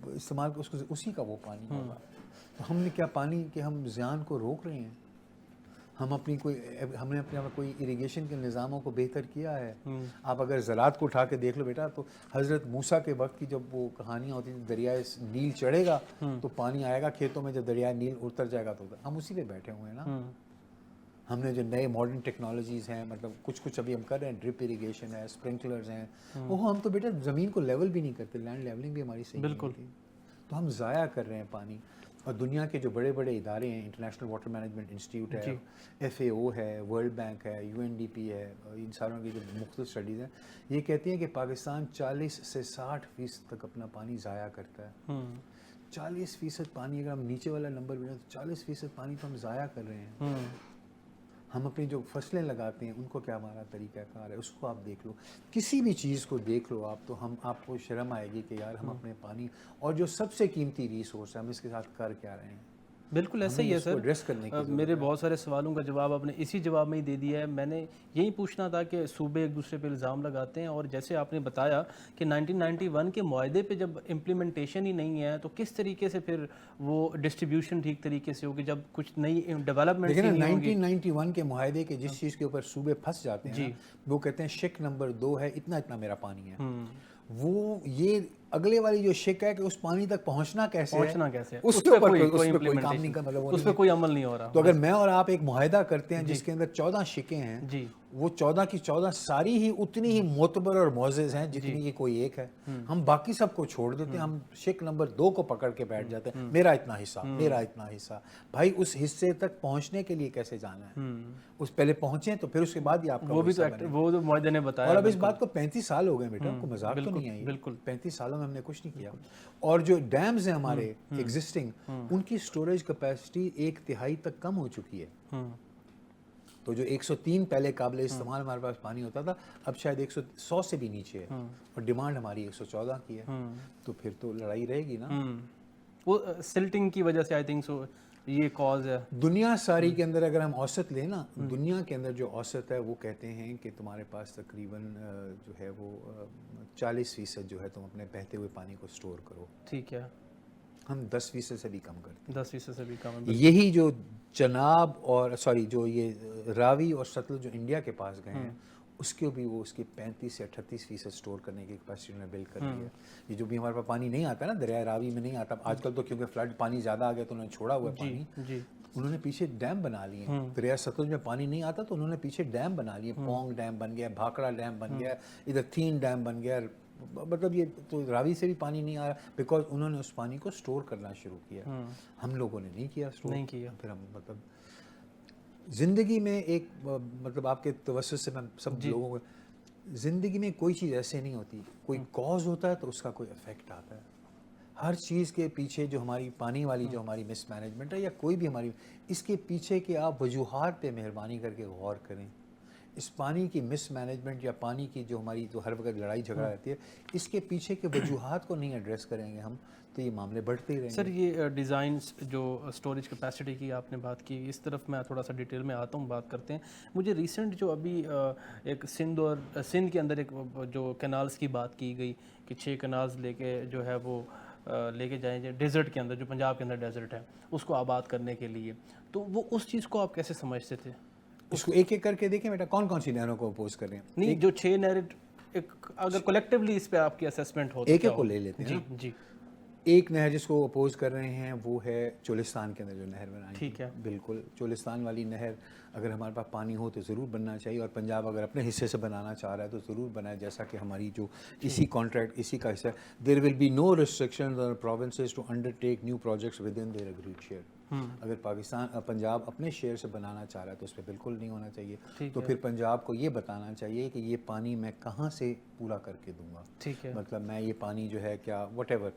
استعمال اس کو اسی کا وہ پانی ہوگا. تو ہم نے کیا پانی کے ہم زیان کو روک رہے ہیں. ہم نے اپنے کوئی اریگیشن کے نظاموں کو بہتر کیا ہے. آپ اگر زراعت کو اٹھا کے دیکھ لو بیٹا تو حضرت موسیٰ کے وقت کی جب وہ کہانیاں ہوتی تھیں دریائے نیل چڑھے گا تو پانی آئے گا کھیتوں میں. جب دریائے نیل اتر جائے گا تو ہم اسی پہ بیٹھے ہوئے ہیں نا. ہم نے جو نئے ماڈرن ٹیکنالوجیز ہیں, مطلب کچھ ابھی ہم کر رہے ہیں, ڈرپ اریگیشن ہے, اسپرنکلرز ہیں, وہ ہم تو بیٹا زمین کو لیول بھی نہیں کرتے, لینڈ لیولنگ بھی ہماری صحیح نہیں ہوتی, تو ہم ضائع کر رہے ہیں پانی. اور دنیا کے جو بڑے بڑے ادارے ہیں, انٹرنیشنل واٹر مینجمنٹ انسٹیٹیوٹ ہے, FAO ہے, ورلڈ بینک ہے, UNDP ہے, ان ساروں کی جو مختلف اسٹڈیز ہیں, یہ کہتی ہیں کہ پاکستان 40 سے 60% تک اپنا پانی ضائع کرتا ہے. 40% پانی, اگر ہم نیچے والا نمبر بھی لیں تو 40% پانی تو ہم ضائع کر رہے ہیں. ہم اپنی جو فصلیں لگاتے ہیں ان کو کیا ہمارا طریقہ کار ہے, اس کو آپ دیکھ لو, کسی بھی چیز کو دیکھ لو آپ, تو آپ کو شرم آئے گی کہ یار ہم اپنے پانی اور جو سب سے قیمتی ریسورس ہے ہم اس کے ساتھ کر کیا رہے ہیں. بالکل ایسا ہی ہے سر. میرے ہے. بہت سارے سوالوں کا جواب آپ نے اسی جواب میں ہی دے دیا ہے. میں نے یہی پوچھنا تھا کہ صوبے ایک دوسرے پہ الزام لگاتے ہیں, اور جیسے آپ نے بتایا کہ 1991 کے معاہدے پہ جب امپلیمنٹیشن ہی نہیں ہے تو کس طریقے سے پھر وہ ڈسٹریبیوشن ٹھیک طریقے سے ہوگی جب کچھ نئی ڈیولپمنٹ لیکن 1991 کے معاہدے کے جس چیز کے اوپر صوبے پھنس جاتے ہیں وہ کہتے ہیں شک نمبر 2 ہے, اتنا اتنا میرا پانی ہے. وہ یہ اگلے والی جو شک ہے کہ اس پانی تک پہنچنا کیسے ہے, اس پہ کوئی کام نہیں کر, مطلب اس پہ کوئی عمل نہیں ہو رہا. تو اگر میں اور آپ ایک معاہدہ کرتے ہیں جس کے اندر 14 شکیں ہیں, وہ 14 کی 14 ساری ہی اتنی ہی معتبر اور معزز ہیں جتنی کہ کوئی ایک ہے, ہم باقی سب کو چھوڑ دیتے ہیں, ہم شک نمبر 2 کو پکڑ کے بیٹھ جاتے ہیں, میرا اتنا حصہ, میرا اتنا حصہ. بھائی اس حصے تک پہنچنے کے لیے کیسے جانا ہے, اس پہلے پہنچیں تو پھر اس کے بعد ہی آپ کا وہ بھی تو معاہدے نے بتایا. اور اب اس بات کو 35 سال ہو گئے بیٹا, کو مذاق تو نہیں آئی, 35 سالوں میں ہم نے کچھ نہیں کیا. اور جو ڈیمز ہیں ہمارے ایگزسٹنگ, ان کی سٹوریج کیپیسٹی 1/3 تک کم ہو چکی ہے. تو جو 103 پہلے قابل استعمال ہمارے پاس پانی ہوتا تھا, اب شاید 100 سے بھی نیچے ہے, اور ڈیمانڈ ہماری 114 کی ہے. تو پھر تو لڑائی رہے گی نا. وہ سلٹنگ کی وجہ سے آئی تھنک سو یہ کاز ہے. دنیا ساری کے اندر اگر ہم اوسط لیں نا, دنیا کے اندر جو اوسط ہے وہ کہتے ہیں کہ تمہارے پاس تقریباً جو ہے وہ 40% جو ہے تم اپنے بہتے ہوئے پانی کو سٹور کرو. ٹھیک ہے. ہم 10% سے بھی کم کرتے ہیں. 10% سے بھی کم. یہی جو چناب اور جو یہ راوی اور ستلج جو انڈیا کے پاس گئے ہیں, اس کے بھی وہ اس کی 35 سے 38% سٹور کرنے کی کیپیسٹی انہوں نے بلڈ کر لی ہے. یہ جو بھی ہمارے پاس پانی نہیں آتا نا, دریائے راوی میں نہیں آتا آج کل, تو کیونکہ فلڈ پانی زیادہ آ گیا تو انہوں نے چھوڑا ہوا ہے پانی, انہوں نے پیچھے ڈیم بنا لیے ہیں. دریائے ستلج میں پانی نہیں آتا تو انہوں نے پیچھے ڈیم بنا لیے, پونگ ڈیم بن گیا, بھاکڑا ڈیم بن گیا, ادھر تین ڈیم بن گیا. مطلب یہ تو راوی سے بھی پانی نہیں آ رہا بیکاز انہوں نے اس پانی کو سٹور کرنا شروع کیا. ہم لوگوں نے نہیں کیا سٹور. پھر ہم مطلب زندگی میں ایک مطلب آپ کے توسط سے میں سب لوگوں کو, زندگی میں کوئی چیز ایسے نہیں ہوتی, کوئی کاز ہوتا ہے تو اس کا کوئی افیکٹ آتا ہے. ہر چیز کے پیچھے جو ہماری پانی والی جو ہماری مس مینجمنٹ ہے یا کوئی بھی ہماری, اس کے پیچھے کے آپ وجوہات پہ مہربانی کر کے غور کریں. اس پانی کی مس مینجمنٹ یا پانی کی جو ہماری جو ہر وقت لڑائی جھگڑا رہتی ہے, اس کے پیچھے کے وجوہات کو نہیں ایڈریس کریں گے ہم تو یہ معاملے بڑھتے ہی رہیں گے. سر یہ ڈیزائنس جو اسٹوریج کیپیسٹی کی آپ نے بات کی, اس طرف میں تھوڑا سا ڈیٹیل میں آتا ہوں, بات کرتے ہیں. مجھے ریسنٹ جو ابھی ایک سندھ کے اندر ایک جو کینالز کی بات کی گئی کہ 6 کینالز لے کے جو ہے وہ لے کے جائیں ڈیزرٹ کے اندر, جو پنجاب کے اندر ڈیزرٹ ہے, اس کو آباد کرنے کے لیے, تو وہ اس چیز کو آپ کیسے سمجھتے تھے؟ اس کو ایک ایک کر کے دیکھیں بیٹا, کون کون سی نہروں کو اپوز کر رہے ہیں. نہیں جو 6 نہریں اگر کولیکٹیولی اس پہ آپ کی اسیسمنٹ ہو تو ایک ایک کو لے لیتے ہیں. جی ایک نہر جس کو اپوز کر رہے ہیں وہ ہے چولستان کے اندر جو نہر بنائی. ٹھیک ہے. بالکل چولستان والی نہر اگر ہمارے پاس پانی ہو تو ضرور بننا چاہیے, اور پنجاب اگر اپنے حصے سے بنانا چاہ رہا ہے تو ضرور بنائے, جیسا کہ ہماری جو اسی کانٹریکٹ اسی کا حصہ ہے. There will be no restrictions on provinces to undertake new projects within their agreed share. اگر پنجاب اپنے شیئر سے بنانا چاہ رہا ہے تو اس پہ بالکل نہیں ہونا چاہیے. تو پھر پنجاب کو یہ بتانا چاہیے کہ یہ پانی میں کہاں سے پورا کر کے دوں گا. ٹھیک ہے. مطلب میں یہ پانی جو ہے کیا وٹ ایور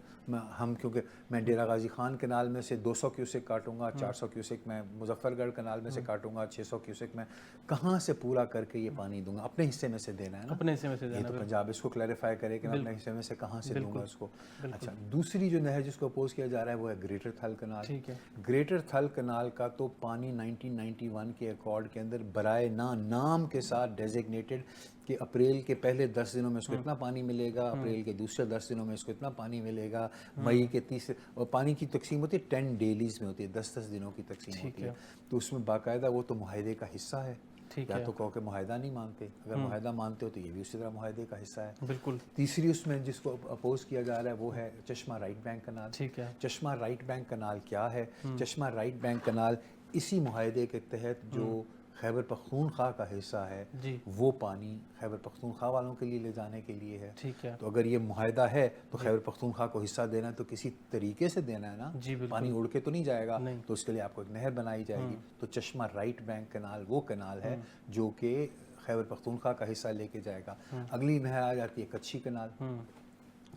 ہم, کیونکہ میں ڈیرہ غازی خان کینال میں سے 200 کیوسک کاٹوں گا, 400 کیوسک میں مظفر گڑھ کینال میں سے کاٹوں گا, 600 کیوسک میں کہاں سے پورا کر کے یہ پانی دوں گا. اپنے حصے میں سے دینا ہے نا, اپنے حصے میں سے دینا. یہ تو پنجاب اس کو کلیریفائی کرے کہ میں اپنے حصے میں سے کہاں سے دوں گا اس کو. اچھا, دوسری جو نہر جس کو اپوز کیا جا رہا ہے وہ ہے گریٹر تھل کینال. ٹھیک ہے. گریٹر تھل کینال کا تو پانی 1991 کے ایکارڈ کے اندر برائے نام کے ساتھ ڈیزگنیٹڈ کہ اپریل کے پہلے 10 دنوں میں اس کو اتنا پانی ملے گا, اپریل کے دوسرے 10 دنوں میں اس کو اتنا پانی ملے گا, مئی کے تیسرے, اور پانی کی تقسیم ہوتی ہے 10 ڈیلیز میں ہوتی ہے, 10 دنوں کی تقسیم ہوتی ہے. تو اس میں باقاعدہ وہ تو معاہدے کا حصہ ہے. یا تو کہو کہ معاہدہ نہیں مانتے, اگر معاہدہ مانتے ہو تو یہ بھی اسی طرح معاہدے کا حصہ ہے. بالکل. تیسری اس میں جس کو اپوز کیا جا رہا ہے وہ ہے چشمہ رائٹ بینک کینال. ٹھیک ہے. چشمہ رائٹ بینک کینال کیا ہے؟ چشمہ رائٹ بینک کینال اسی معاہدے کے تحت جو خیبر پختونخوا کا حصہ ہے جی وہ پانی خیبر پختونخوا والوں کے لیے لے جانے کے لیے ہے. ٹھیک ہے. تو اگر یہ معاہدہ ہے تو خیبر پختونخوا کو حصہ دینا ہے تو کسی طریقے سے دینا ہے نا. جی بالکل. پانی اڑ کے تو نہیں جائے گا. نہیں. تو اس کے لیے آپ کو ایک نہر بنائی جائے گی. تو چشمہ رائٹ بینک کنال وہ کنال ہے جو کہ خیبر پختونخوا کا حصہ لے کے جائے گا. اگلی نہر آ جاتی ہے کچھی کنال.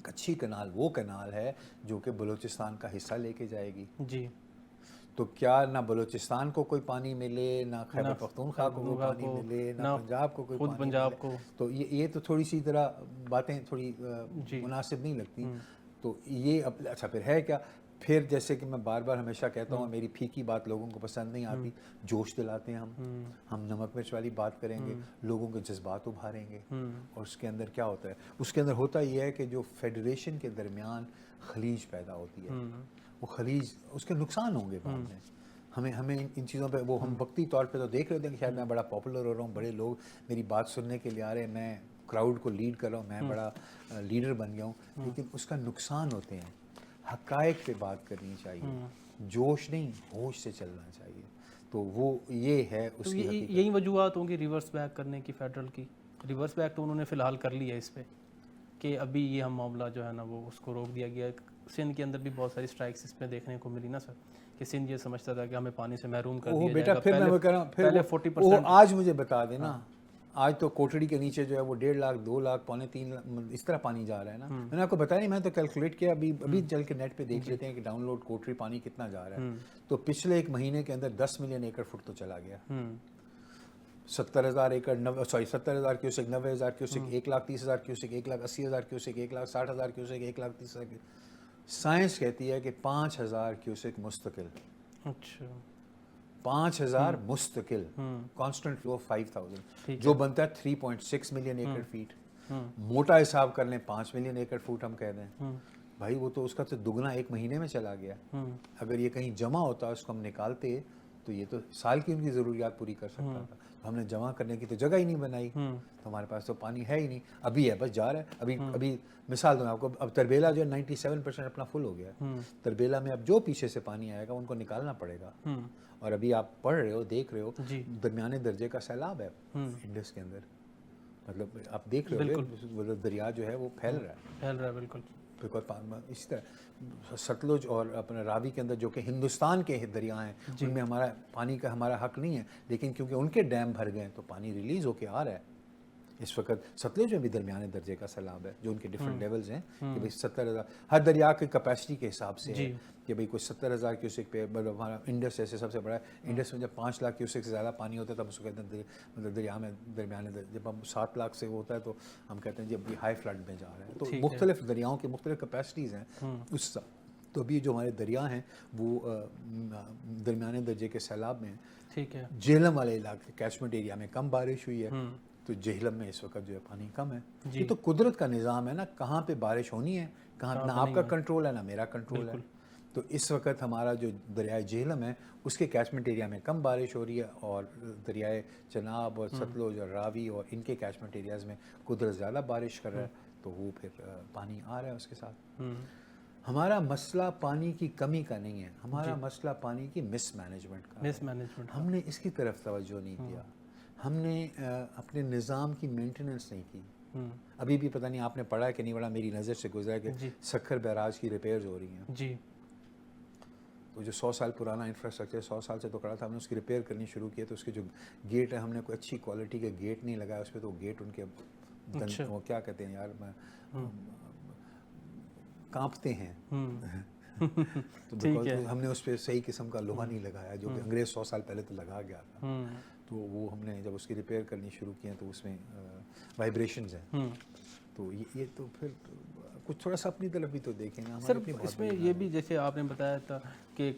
کچھی کنال وہ کنال ہے جو کہ بلوچستان کا حصہ لے کے جائے گی. جی. تو کیا نہ بلوچستان کو کوئی پانی ملے, نہ خیبر پختونخوا کو کوئی پانی ملے, نہ پنجاب کو کوئی خود پانی پنجاب ملے. کو. تو یہ تو تھوڑی سی طرح باتیں تھوڑی مناسب نہیں لگتی. تو یہ اچھا پھر ہے کیا, پھر جیسے کہ میں بار بار ہمیشہ کہتا ہوں, میری پھیکی بات لوگوں کو پسند نہیں آتی. جوش دلاتے ہیں ہم نمک مرچ والی بات کریں گے, لوگوں کے جذبات ابھاریں گے. اور اس کے اندر کیا ہوتا ہے, اس کے اندر ہوتا یہ ہے کہ جو فیڈریشن کے درمیان خلیج پیدا ہوتی ہے, وہ خلیج اس کے نقصان ہوں گے بعد میں. ہمیں ان چیزوں پہ وہ ہم وقتی طور پہ تو دیکھ رہے ہیں کہ شاید میں بڑا پاپولر ہو رہا ہوں, بڑے لوگ میری بات سننے کے لیے آ رہے ہیں, میں کراؤڈ کو لیڈ کر رہا ہوں, میں بڑا لیڈر بن گیا ہوں. لیکن اس کا نقصان ہوتے ہیں. حقائق پہ بات کرنی چاہیے, جوش نہیں ہوش سے چلنا چاہیے. تو وہ یہ ہے اس کی حقیقت. یہی وجوہات ہوں گی ریورس بیک کرنے کی فیڈرل کی. ریورس بیک تو انہوں نے فی الحال کر لیا ہے اس پہ کہ ابھی یہ ہم معاملہ جو ہے نا وہ اس کو روک دیا گیا. سندھ کے اندر بھی بہت ساری اسٹرائکس اس پہ دیکھنے کو ملی نا سر, کہ سندھ یہ سمجھتا تھا کہ ہمیں پانی سے محروم کر دیا بیٹا, جائے گا. پھر میں وہ کہہ رہا ہوں, پھر 40% آج مجھے بتا دینا, آج تو کوٹڑی کے نیچے جو ہے وہ 1.5 لاکھ 2 لاکھ 2.5 لاکھ اس طرح پانی جا رہا ہے نا. میں نے آپ کو بتایا نہیں, میں تو کیلکولیٹ کیا, ابھی چل کے نیٹ پہ دیکھ لیتے ہیں کہ ڈاؤن لوڈ کوٹڑی پانی کتنا جا رہا ہے. تو پچھلے ایک مہینے کے اندر 10 ملین ایکڑ فٹ تو چلا گیا. 70,000 acre 70,000 cusec, 90,000 cusec, 1,30,000 cusec, 1,80,000 cusec, 1,60,000 cusec, 1,30,000. Science کہتی ہے کہ 5,000 کیوسک مستقل. اچھا 5,000 مستقل, کانسٹنٹ فلو 5,000 جو بنتا ہے 3.6 ملین ایکڑ فیٹ. موٹا حساب کر لیں 5 ملین ایکڑ فٹ ہم کہہ دیں بھائی, وہ تو اس کا تو دگنا ایک مہینے میں چلا گیا. اگر یہ کہیں جمع ہوتا, اس کو ہم نکالتے تو یہ تو سال کی ان کی ضروریات پوری کر سکتا تھا. ہم نے جمع کرنے کی تو جگہ ہی نہیں بنائی, تو ہمارے پاس تو پانی ہے ہی نہیں. ابھی ہے, بس جا رہا ہے. ابھی مثال دوں آپ کو, اب تربیلا جو ہے 97% اپنا فل ہو گیا. تربیلا میں اب جو پیچھے سے پانی آئے گا ان کو نکالنا پڑے گا. اور ابھی آپ پڑھ رہے ہو, دیکھ رہے ہو, درمیانے درجے کا سیلاب ہے انڈس کے اندر. مطلب آپ دیکھ رہے ہو دریا جو ہے وہ پھیل رہا ہے. بالکل. اسی طرح ستلج اور اپنے راوی کے اندر جو کہ ہندوستان کے دریا ہیں, ان میں ہمارا پانی کا ہمارا حق نہیں ہے, لیکن کیونکہ ان کے ڈیم بھر گئے تو پانی ریلیز ہو کے آ رہا ہے. اس وقت ستلج میں بھی درمیانے درجے کا سیلاب ہے, جو ان کے ڈفرینٹ لیولز ہیں کہ بھئی 70,000 ہر دریا کی کیپیسٹی کے حساب سے ہے کہ بھئی کوئی 70,000 کیوسک پہ. ہمارا انڈس ایسے سب سے بڑا ہے, انڈس میں جب 5 لاکھ کیوسک سے زیادہ پانی ہوتا ہے تب اس کو کہتے ہیں مطلب دریا میں درمیانے, جب ہم 7 لاکھ سے ہوتا ہے تو ہم کہتے ہیں جب یہ ہائی فلڈ میں جا رہا ہے. تو مختلف دریاؤں کی مختلف کیپیسٹیز ہیں اس. تو ابھی جو ہمارے دریا ہیں وہ درمیانے درجے کے سیلاب میں ہیں. ٹھیک ہے. جہلم والے علاقے کیچمنٹ ایریا میں کم بارش ہوئی ہے, تو جہلم میں اس وقت جو ہے پانی کم ہے. یہ تو قدرت کا نظام ہے نا, کہاں پہ بارش ہونی ہے, کہاں نہ آپ کا کنٹرول ہے نہ میرا کنٹرول ہے. تو اس وقت ہمارا جو دریائے جہلم ہے اس کے کیچمنٹ ایریا میں کم بارش ہو رہی ہے, اور دریائے چناب اور ستلج اور راوی اور ان کے کیچمنٹ ایریاز میں قدرت زیادہ بارش کر رہا ہے, تو وہ پھر پانی آ رہا ہے اس کے ساتھ. ہمارا مسئلہ پانی کی کمی کا نہیں ہے, ہمارا مسئلہ پانی کی مس مینجمنٹ کا. ہم نے اس کی طرف توجہ نہیں کیا, ہم نے اپنے نظام کی مینٹیننس نہیں کی. ابھی بھی پتہ نہیں آپ نے پڑھا ہے کہ نہیں پڑھا, میری نظر سے گزرا کہ سکھر بیراج کی ریپیئرز ہو رہی ہیں. جی. تو جو 100 سال پرانا انفراسٹرکچر 100 سال سے تو کڑا تھا, ہم نے اس کی ریپیئر کرنی شروع کی. تو اس کے جو گیٹ ہے, ہم نے کوئی اچھی کوالٹی کے گیٹ نہیں لگایا اس پہ, تو گیٹ ان کے وہ کیا کہتے ہیں یار, کانپتے ہیں. تو ہم نے اس پہ صحیح قسم کا لوہا نہیں لگایا, جو کہ انگریز 100 سال پہلے تو لگا گیا تھا. تو وہ ہم نے جب اس کی ریپیئر کرنی شروع کی ہیں تو اس میں وائبریشنز ہیں. تو یہ تو پھر کچھ تھوڑا سا اپنی طرف بھی تو دیکھیں نا. سر اس میں یہ بھی جیسے آپ نے بتایا تھا کہ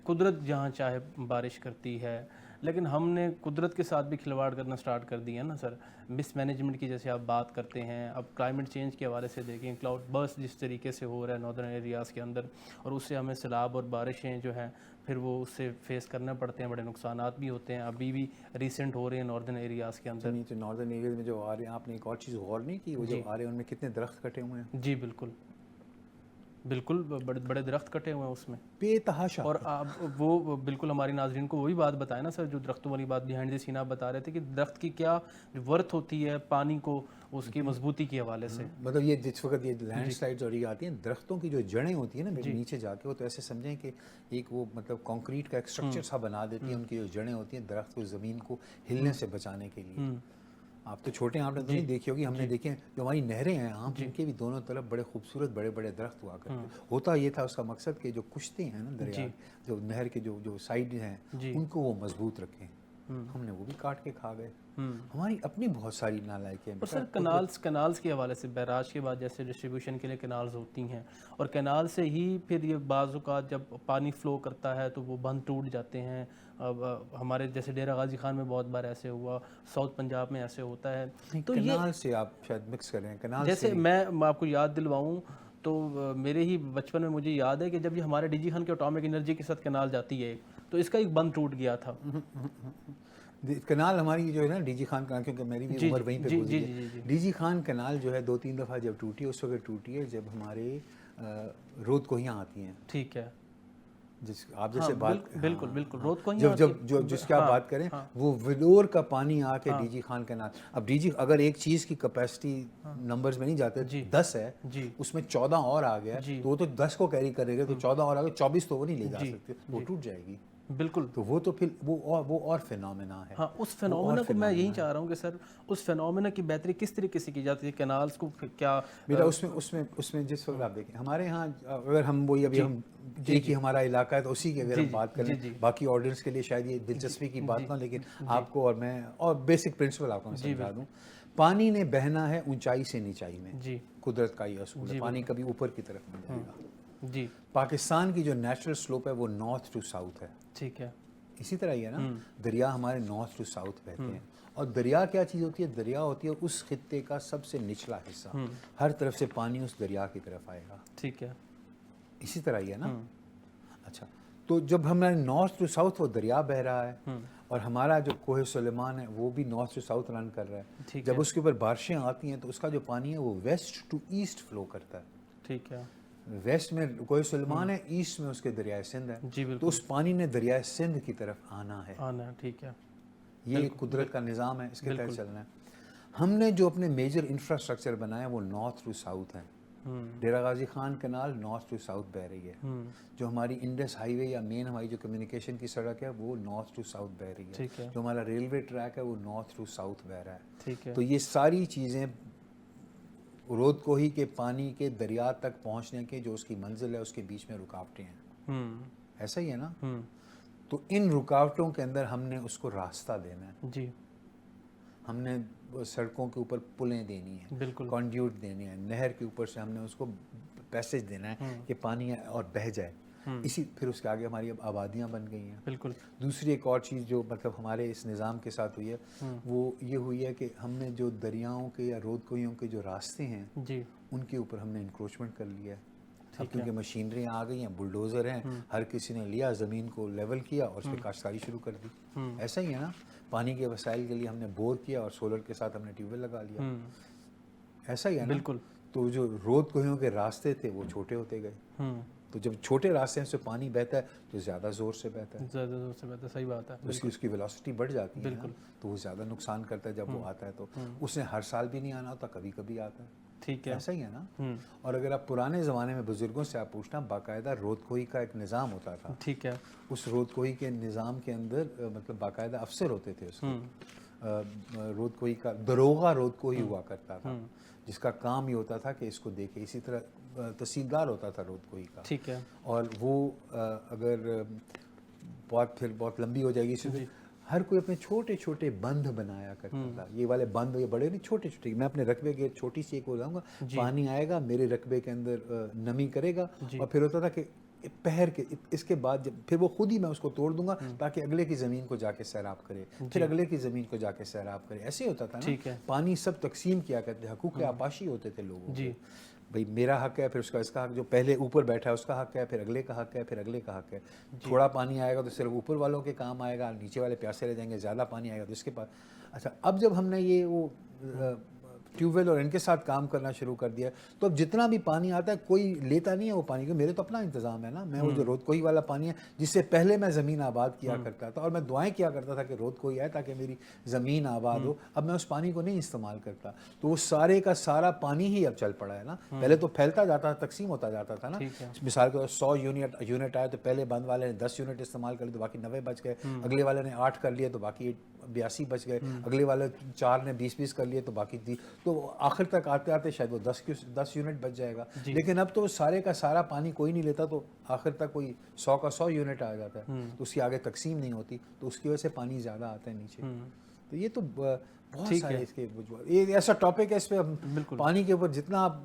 قدرت جہاں چاہے بارش کرتی ہے, لیکن ہم نے قدرت کے ساتھ بھی کھلواڑ کرنا سٹارٹ کر دیا نا سر. مس مینجمنٹ کی جیسے آپ بات کرتے ہیں, اب کلائمیٹ چینج کے حوالے سے دیکھیں, کلاؤڈ برسٹ جس طریقے سے ہو رہا ہے ناردرن ایریاز کے اندر, اور اس سے ہمیں سیلاب اور بارشیں جو ہیں پھر وہ اس سے فیس کرنا پڑتے ہیں, بڑے نقصانات بھی ہوتے ہیں. ابھی بھی ریسنٹ ہو رہے ہیں ناردرن ایریاز کے اندر. نیچے ناردرن ایریاز میں جو آ رہے ہیں, آپ نے ایک اور چیز غور نہیں کی, وہ جو آ رہے ہیں ان میں کتنے درخت کٹے ہوئے ہیں. جی بالکل بالکل بڑے بڑے درخت کٹے ہوئے ہیں اس میں، بے تحاشا. اور اب وہ بالکل ہماری ناظرین کو وہی بات بتائے نا سر، جو درختوں والی بات بیہائنڈ دی سین آپ بتا رہے تھے کہ درخت کی کیا ورتھ ہوتی ہے پانی کو اس کی مضبوطی کے حوالے سے. مطلب یہ جس وقت یہ لینڈ سلائڈز اور یہ آتی ہیں، درختوں کی جو جڑیں ہوتی ہیں نا نیچے جا کے، وہ تو ایسے سمجھیں کہ ایک وہ مطلب کانکریٹ کا ایک اسٹرکچر سا بنا دیتی ہیں. ان کی جو جڑیں ہوتی ہیں درخت کو زمین کو ہلنے سے بچانے کے لیے. آپ تو چھوٹے ہیں، آپ نے تو نہیں دیکھی ہوگی، ہم نے دیکھے ہیں جو ہماری نہریں ہیں عام، ان کے بھی دونوں طرف بڑے خوبصورت بڑے بڑے درخت ہوا کرتے. ہوتا یہ تھا اس کا مقصد کہ جو کشتے ہیں نا دریا، جو نہر کے جو سائڈ ہیں ان کو وہ مضبوط رکھیں. ہم نے وہ بھی کاٹ کے کھا گئے. ہماری اپنی بہت ساری نالائکی ہیں. اور سر کنالز کے حوالے سے بیراج کے بعد جیسے ڈسٹریبیوشن کے لیے کنالز ہوتی ہیں، اور کنال سے ہی پھر یہ بعض اوقات جب پانی فلو کرتا ہے تو وہ بند ٹوٹ جاتے ہیں. اب ہمارے جیسے ڈیرہ غازی خان میں بہت بار ایسے ہوا، ساؤتھ پنجاب میں ایسے ہوتا ہے. تو کنال سے آپ شاید مکس کر رہے ہیں. کنال جیسے میں آپ کو یاد دلواؤں تو میرے ہی بچپن میں مجھے یاد ہے کہ جب یہ ہمارے ڈی جی خان کے اٹامک انرجی کے ساتھ کنال جاتی ہے تو اس کا ایک بند ٹوٹ گیا تھا. کنال ہماری جو ہے نا ڈی جی خان کنال، کیونکہ میری بھی عمر وہیں پہ گزری ہے. ڈی جی خان کنال جو ہے 2-3 دفعہ جب ٹوٹی ہے، اس وقت ٹوٹی ہے جب ہمارے رود کوہیاں آتی ہیں. ٹھیک ہے. جس آپ جیسے بات بالکل رود کوہیاں جو جس کی آپ بات کریں، وہ ودور کا پانی آ کے ڈی جی خان کنال. اب ڈی جی اگر ایک چیز کی کیپیسٹی نمبرز میں نہیں جاتے 10 ہے، اس میں 14 اور آ گیا تو وہ تو 10 کو کیری کرے گا، تو 14 اور آ گئے 24 تو وہ نہیں لے جا سکتے، وہ ٹوٹ جائے گی. بالکل. تو وہ تو پھر وہ اور فینومینا ہے. ہاں، اس فینومینا کو میں یہی چاہ رہا ہوں کہ سر اس فینومینا کی بہتری کس طریقے سے کی جاتی ہے؟ کنالز کو کیا بیٹا اس میں جس وقت آپ دیکھیں ہمارے ہاں، اگر ہم وہی ابھی ہم ایک ہی ہمارا علاقہ ہے تو اسی کی اگر ہم بات کریں، باقی آڈینس کے لیے شاید یہ دلچسپی کی بات نہ، لیکن آپ کو اور میں اور بیسک پرنسپل آپ کو میں سمجھا دوں. پانی نے بہنا ہے اونچائی سے نیچائی میں. قدرت کا یہ اصول ہے، پانی کبھی اوپر کی طرف نہیں جائے گا. پاکستان کی جو نیچرل سلوپ ہے وہ نارتھ ٹو ساؤتھ ہے. ٹھیک ہے. اسی طرح ہی ہے نا، دریا ہمارے نارتھ ٹو ساؤتھ بہتے ہیں. اور دریا کیا چیز ہوتی ہے؟ دریا ہوتی ہے اس خطے کا سب سے نچلا حصہ. ہر طرف سے پانی اس دریا کی طرف آئے گا. ٹھیک ہے. اسی طرح ہی ہے نا. اچھا، تو جب ہمارے نارتھ ٹو ساؤتھ وہ دریا بہ رہا ہے، اور ہمارا جو کوہ سلیمان ہے وہ بھی نارتھ ٹو ساؤتھ رن کر رہا ہے. جب اس کے اوپر بارشیں آتی ہیں تو اس کا جو پانی ہے وہ ویسٹ ٹو ایسٹ فلو کرتا ہے. ٹھیک ہے. ویسٹ میں کوہ سلیمان ہے، ایسٹ میں اس کے دریائے سندھ ہے. تو اس پانی نے دریائے سندھ کی طرف آنا ہے. ٹھیک ہے. یہ قدرت کا نظام ہے، اس کے تحت چلنا ہے. ہم نے جو اپنے میجر انفراسٹرکچر بنائے وہ نارتھ ٹو ساؤتھ ہیں. Dera Ghazi Khan canal north to south بہ رہی ہے. جو ہماری انڈس ہائی وے یا مین ہماری جو کمیونیکیشن کی سڑک ہے وہ نارتھ ٹو ساؤتھ بہ رہی ہے. جو ہمارا ریلوے ٹریک ہے وہ نارتھ ٹو ساؤتھ بہ رہا ہے. تو یہ ساری چیزیں رود کوہی کے پانی کے دریا تک پہنچنے کے جو اس کی منزل ہے اس کے بیچ میں رکاوٹیں ہیں. ایسا ہی ہے نا. تو ان رکاوٹوں کے اندر ہم نے اس کو راستہ دینا ہے. ہم نے سڑکوں کے اوپر پلیں دینی ہیں، کانڈیوٹ دینے ہیں، نہر کے اوپر سے ہم نے اس کو پیسج دینا ہے کہ پانی اور بہہ جائے. پھر اس کے آگے ہماری اب آبادیاں بن گئی ہیں. بالکل. دوسری ایک اور چیز جو مطلب ہمارے اس نظام کے ساتھ ہوئی ہے وہ یہ ہوئی ہے کہ ہم نے جو دریاؤں کے یا رود کوہیوں کے جو راستے ہیں ان کے اوپر ہم نے انکروچمنٹ کر لیا ہے. اب کیونکہ مشینریاں آ گئی ہیں، بلڈوزر ہیں، ہر کسی نے لیا، زمین کو لیول کیا اور اس پہ کاشتکاری شروع کر دی. ایسا ہی ہے نا. پانی کے وسائل کے لیے ہم نے بور کیا اور سولر کے ساتھ ہم نے ٹیوب ویل لگا لیا. ایسا ہی ہے نا. بالکل. تو جو رود کوہیوں کے راستے تھے وہ چھوٹے ہوتے گئے. تو جب چھوٹے راستے سے پانی بہتا ہے تو زیادہ زور سے بہتا ہے. صحیح بات ہے. اس کی ویلوسٹی بڑھ جاتی ہے تو وہ زیادہ نقصان کرتا ہے جب وہ آتا ہے. تو اس نے ہر سال بھی نہیں آنا ہوتا، کبھی کبھی آتا ہے. ٹھیک ہے. ایسا ہی ہے نا. اور اگر آپ پرانے زمانے میں بزرگوں سے آپ پوچھنا، باقاعدہ رود کوہی کا ایک نظام ہوتا تھا. ٹھیک ہے. اس رود کوہی کے نظام کے اندر مطلب باقاعدہ افسر ہوتے تھے. اس کے رود کوہی کا دروغہ رود کوہی ہوا کرتا تھا، جس کا کام یہ ہوتا تھا کہ اس کو دیکھے. اسی طرح تحصیلدار ہوتا تھا رود کوہی کا. ٹھیک ہے. اور وہ اگر بہت لمبی ہو جائے گی، ہر کوئی اپنے چھوٹے چھوٹے بند بنایا کرتا تھا. یہ والے بند یہ بڑے نہیں، چھوٹے چھوٹے. میں اپنے رقبے کے چھوٹی سی ایک بتاؤں گا. پانی آئے گا میرے رقبے کے اندر، نمی کرے گا، اور پھر ہوتا تھا کہ پہر کے اس کے بعد پھر وہ خود ہی میں اس کو توڑ دوں گا تاکہ اگلے کی زمین کو جا کے سیراب کرے، پھر اگلے کی زمین کو جا کے سیراب کرے. ایسے ہوتا تھا نا. پانی سب تقسیم کیا کرتے، حقوق آپاشی ہوتے تھے لوگوں کے. بھئی میرا حق ہے، پھر اس کا حق، جو پہلے اوپر بیٹھا ہے اس کا حق ہے، پھر اگلے کا حق ہے، پھر اگلے کا حق ہے. تھوڑا پانی آئے گا تو صرف اوپر والوں کے کام آئے گا، نیچے والے پیاسے رہ جائیں گے. زیادہ پانی آئے گا تو اس کے پاس. اچھا، اب جب ہم نے یہ وہ ٹیوب ویل اور ان کے ساتھ کام کرنا شروع کر دیا. تو اب جتنا بھی پانی آتا ہے کوئی لیتا نہیں ہے وہ پانی, میرے تو اپنا انتظام ہے نا. میں وہ جو رود کوئی والا پانی ہے جس سے پہلے میں زمین آباد کیا کرتا تھا, اور میں دعائیں کیا کرتا تھا کہ رود کوئی آئے تاکہ میری زمین آباد ہو, اب میں اس پانی کو نہیں استعمال کرتا. تو وہ سارے کا سارا پانی ہی اب چل پڑا ہے نا. پہلے تو پھیلتا جاتا تھا, تقسیم ہوتا جاتا تھا نا. مثال کے 100 یونٹ آئے تو پہلے بند والے نے 10 یونٹ استعمال کر لیے تو باقی 90 بچ گئے, اگلے والے نے 8 کر لیے تو باقی 82 بچ گئے, اگلے والے 4 نے 20 کر لیے تو باقی تو آخر تک آتے آتے شاید وہ 10 یونٹ بچ جائے گا. لیکن اب تو سارے کا سارا پانی کوئی نہیں لیتا, تو آخر تک کوئی 100 کا 100 یونٹ آ جاتا ہے, تو اس کی آگے تقسیم نہیں ہوتی, تو اس کی وجہ سے پانی زیادہ آتا ہے نیچے. تو یہ تو بہت سارے اس کے یہ ایسا ٹاپک ہے, اس پہ پانی کے اوپر جتنا آپ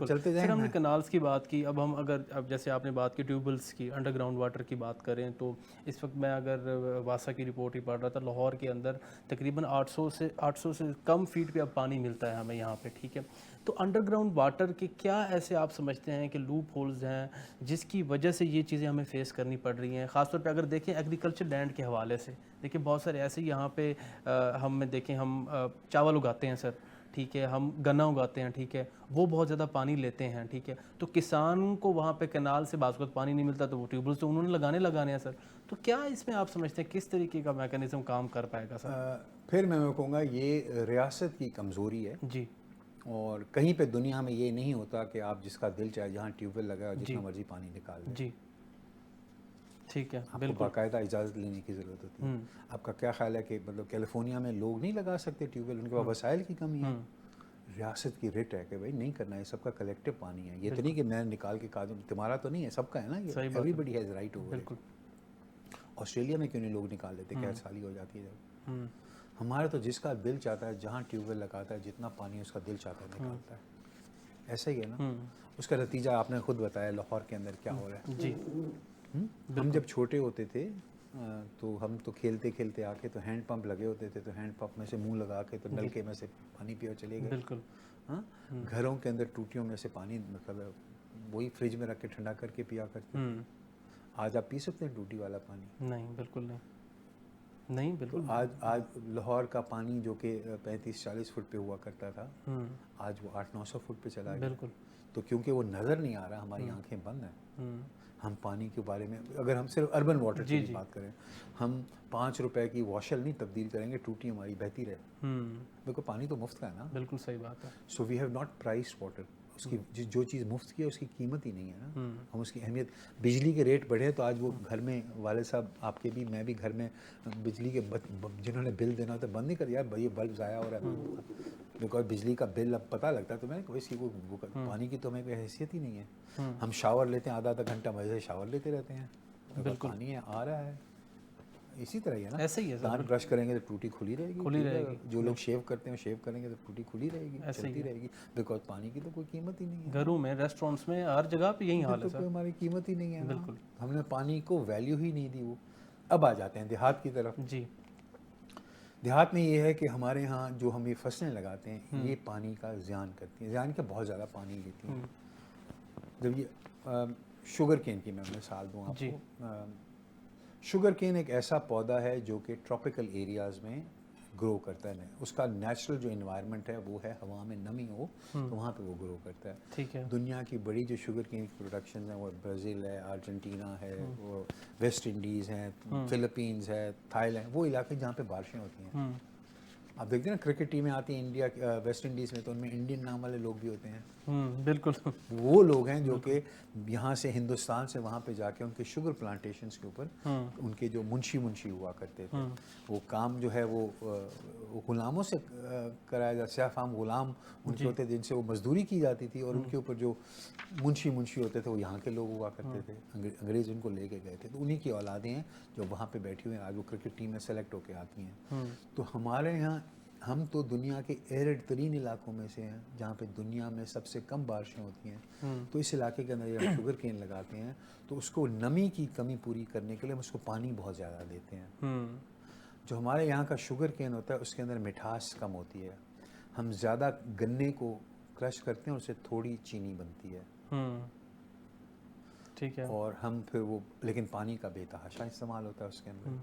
چلتے جائیں. ہم نے کنالس کی بات کی, اب ہم اگر اب جیسے آپ نے بات کی ٹیوب ویلس کی, انڈر گراؤنڈ واٹر کی بات کریں تو اس وقت میں اگر واسا کی رپورٹ ہی پڑھ رہا تھا, لاہور کے اندر تقریباً 800 سے کم فیٹ پہ اب پانی ملتا ہے ہمیں یہاں پہ, ٹھیک ہے. تو انڈر گراؤنڈ واٹر کے کیا ایسے آپ سمجھتے ہیں کہ لوپ ہولز ہیں جس کی وجہ سے یہ چیزیں ہمیں فیس کرنی پڑ رہی ہیں, خاص طور پہ اگر دیکھیں ایگریکلچر لینڈ کے حوالے سے. دیکھیں بہت سارے ایسے یہاں پہ ہم دیکھیں ہم چاول اگاتے ہیں سر, ٹھیک ہے, ہم گنا اگاتے ہیں, ٹھیک ہے, وہ بہت زیادہ پانی لیتے ہیں, ٹھیک ہے. تو کسان کو وہاں پہ کینال سے بعض وقت پانی نہیں ملتا تو وہ ٹیوب ویلز تو انہوں نے لگانے ہیں سر. تو کیا اس میں آپ سمجھتے ہیں کس طریقے کا میکانزم کام کر پائے گا سر؟ پھر میں کہوں گا یہ ریاست کی کمزوری ہے. جی. اور کہیں پہ دنیا میں یہ نہیں ہوتا کہ آپ جس کا دل چاہے جہاں ٹیوب ویل لگائے جتنا مرضی پانی نکال لیں. جی ٹھیک ہے, آپ کو باقاعدہ اجازت لینے کی ضرورت ہوتی ہے. آپ کا کیا خیال ہے کہ مطلب کیلیفورنیا میں لوگ نہیں لگا سکتے ٹیوب ویل, ان کے پاس وسائل کی کمی ہے؟ ریاست کی ریٹ ہے کہ بھائی نہیں کرنا ہے, سب کا کلیکٹو پانی ہے. یہ تو نہیں کہ میں نکال کے کہا دوں تمہارا تو نہیں ہے, سب کا ہے نا, یہ everybody has right over. Australia میں کیوں نہیں لوگ نکال لیتے, قحط سالی ہو جاتی ہے جب. ہمارا تو جس کا دل چاہتا ہے جہاں ٹیوب ویل لگاتا ہے جتنا پانی اس کا دل چاہتا ہے نکالتا ہے. ایسا ہی ہے نا. اس کا نتیجہ آپ نے خود بتایا لاہور کے اندر کیا ہو رہا ہے. جی. ہم جب چھوٹے ہوتے تھے تو ہم تو کھیلتے کھیلتے آ کے تو ہینڈ پمپ لگے ہوتے تھے, تو ہینڈ پمپ میں سے منہ لگا کے تو نلکے میں سے پانی پیو چلے گئے. بالکل. ہاں, گھروں کے اندر ٹوٹیوں میں سے پانی مطلب وہی فریج میں رکھ کے ٹھنڈا کر کے پیا کرتے. آج آپ پی سکتے ہیں ٹوٹی والا پانی؟ نہیں, بالکل نہیں, بالکل. آج لاہور کا پانی جو کہ 35-40 فٹ پہ ہوا کرتا تھا, آج وہ 800-900 فٹ پہ چلا گیا. بالکل. تو کیونکہ وہ نظر نہیں آ رہا, ہماری آنکھیں بند ہیں. ہم پانی کے بارے میں اگر ہم صرف اربن واٹر کی بات کریں, ہم 5 روپے کی واشل نہیں تبدیل کریں گے, ٹوٹی ہماری بہتی رہے. بالکل, پانی تو مفت کا ہے نا. بالکل صحیح بات ہے. سو وی ہیو ناٹ پرائسڈ واٹر. اس کی جو چیز مفت کی ہے اس کی قیمت ہی نہیں ہے نا. ہم اس کی اہمیت, بجلی کے ریٹ بڑھے تو آج وہ گھر میں والد صاحب آپ کے بھی, میں بھی گھر میں بجلی کے جنہوں نے بل دینا ہوتا ہے بند نہیں کر, یار یہ بلب ضائع ہو رہا ہے, بیکاز بجلی کا بل اب پتہ لگتا ہے. تو میں نے اس کی وہ پانی کی تو ہمیں کوئی حیثیت ہی نہیں ہے. ہم شاور لیتے ہیں, آدھا گھنٹہ مزے سے شاور لیتے رہتے ہیں, پانی ہے آ رہا ہے. اسی طرح ہی ہے نا, ایسے ہی ہے. دانت برش کریں گے تو ٹوٹی کھلی رہے گی. جو لوگ شیو کرتے ہیں شیو کریں گے تو ٹوٹی کھلی رہے گی, چلتی رہے گی, بیکاز پانی کی تو کوئی قیمت ہی نہیں ہے. گھروں میں, ریسٹورینٹس میں, ہر جگہ پہ یہی حال ہے سر. کوئی ہماری قیمت ہی نہیں ہے. بالکل, ہم نے پانی کو ویلیو ہی نہیں دی. وہ اب آ جاتے ہیں دیہات کی طرف. جی. دیہات میں یہ ہے کہ ہمارے ہاں جو ہم یہ فصلیں لگاتے ہیں یہ پانی کا زیان کرتی ہیں, زیان کا بہت زیادہ پانی لیتی ہیں. جب یہ شوگر کین کی میں مثال دوں آپ کو, شوگر کین ایک ایسا پودا ہے جو کہ ٹراپیکل ایریاز میں گرو کرتا ہے. اس کا نیچرل جو انوائرمنٹ ہے وہ ہے ہوا میں نمی ہو تو وہاں پہ وہ گرو کرتا ہے. ٹھیک ہے. دنیا کی بڑی جو شوگر کین کی پروڈکشن ہیں وہ برازیل ہے, ارجنٹینا ہے, وہ ویسٹ انڈیز ہیں, فلپینز ہے, تھائی لینڈ, وہ علاقے جہاں پہ بارشیں ہوتی ہیں. آپ دیکھتے ہیں نا کرکٹ ٹیمیں آتی ہیں انڈیا ویسٹ انڈیز میں, تو ان میں انڈین نام والے لوگ بھی ہوتے ہیں. بالکل. وہ لوگ ہیں جو کہ یہاں سے ہندوستان سے وہاں پہ جا کے ان کے شوگر پلانٹیشنز کے اوپر ان کے جو منشی ہوا کرتے تھے, وہ کام جو ہے وہ غلاموں سے کرایا جاتا. سیاہ فام غلام ان کے ہوتے تھے جن سے وہ مزدوری کی جاتی تھی, اور ان کے اوپر جو منشی ہوتے تھے وہ یہاں کے لوگ ہوا کرتے تھے. انگریز ان کو لے کے گئے تھے, تو انہی کی اولادیں ہیں جو وہاں پہ بیٹھی ہوئی ہیں, آج وہ کرکٹ ٹیم میں سلیکٹ ہو کے آتی ہیں. تو ہمارے یہاں ہم تو دنیا کے ایرڈ ترین علاقوں میں سے ہیں جہاں پہ دنیا میں سب سے کم بارشیں ہوتی ہیں. تو اس علاقے کے اندر جب ہم شوگر کین لگاتے ہیں تو اس کو نمی کی کمی پوری کرنے کے لیے ہم اس کو پانی بہت زیادہ دیتے ہیں. جو ہمارے یہاں کا شوگر کین ہوتا ہے اس کے اندر مٹھاس کم ہوتی ہے. ہم زیادہ گنے کو کرش کرتے ہیں اور اس سے تھوڑی چینی بنتی ہے. ٹھیک ہے. اور ہم پھر وہ لیکن پانی کا بے تحاشا استعمال ہوتا ہے اس کے اندر.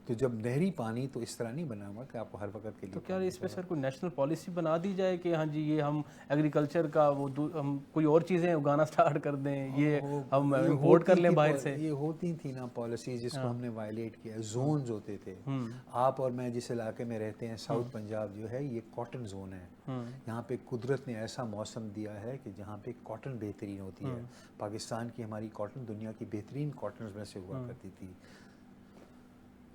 تو جب نہری پانی تو اس طرح نہیں بنا ہوا کہ آپ کو ہر وقت کے لیے. تو کیا اس پہ سر کوئی نیشنل پالیسی بنا دی جائے کہ ہاں جی یہ ہم ایگریکلچر کا وہ ہم کوئی اور چیزیں اگانا سٹارٹ کر دیں, یہ ہم امپورٹ کر لیں باہر سے؟ یہ ہوتی تھی نا پالیسیز جس کو ہم نے وائلیٹ کیا. زونز ہوتے تھے. آپ اور میں جس علاقے میں رہتے ہیں ساؤتھ پنجاب جو ہے یہ کاٹن زون ہے. یہاں پہ قدرت نے ایسا موسم دیا ہے کہ جہاں پہ کاٹن بہترین ہوتی ہے. پاکستان کی ہماری کاٹن دنیا کی بہترین کاٹنز میں سے ہوا کرتی تھی,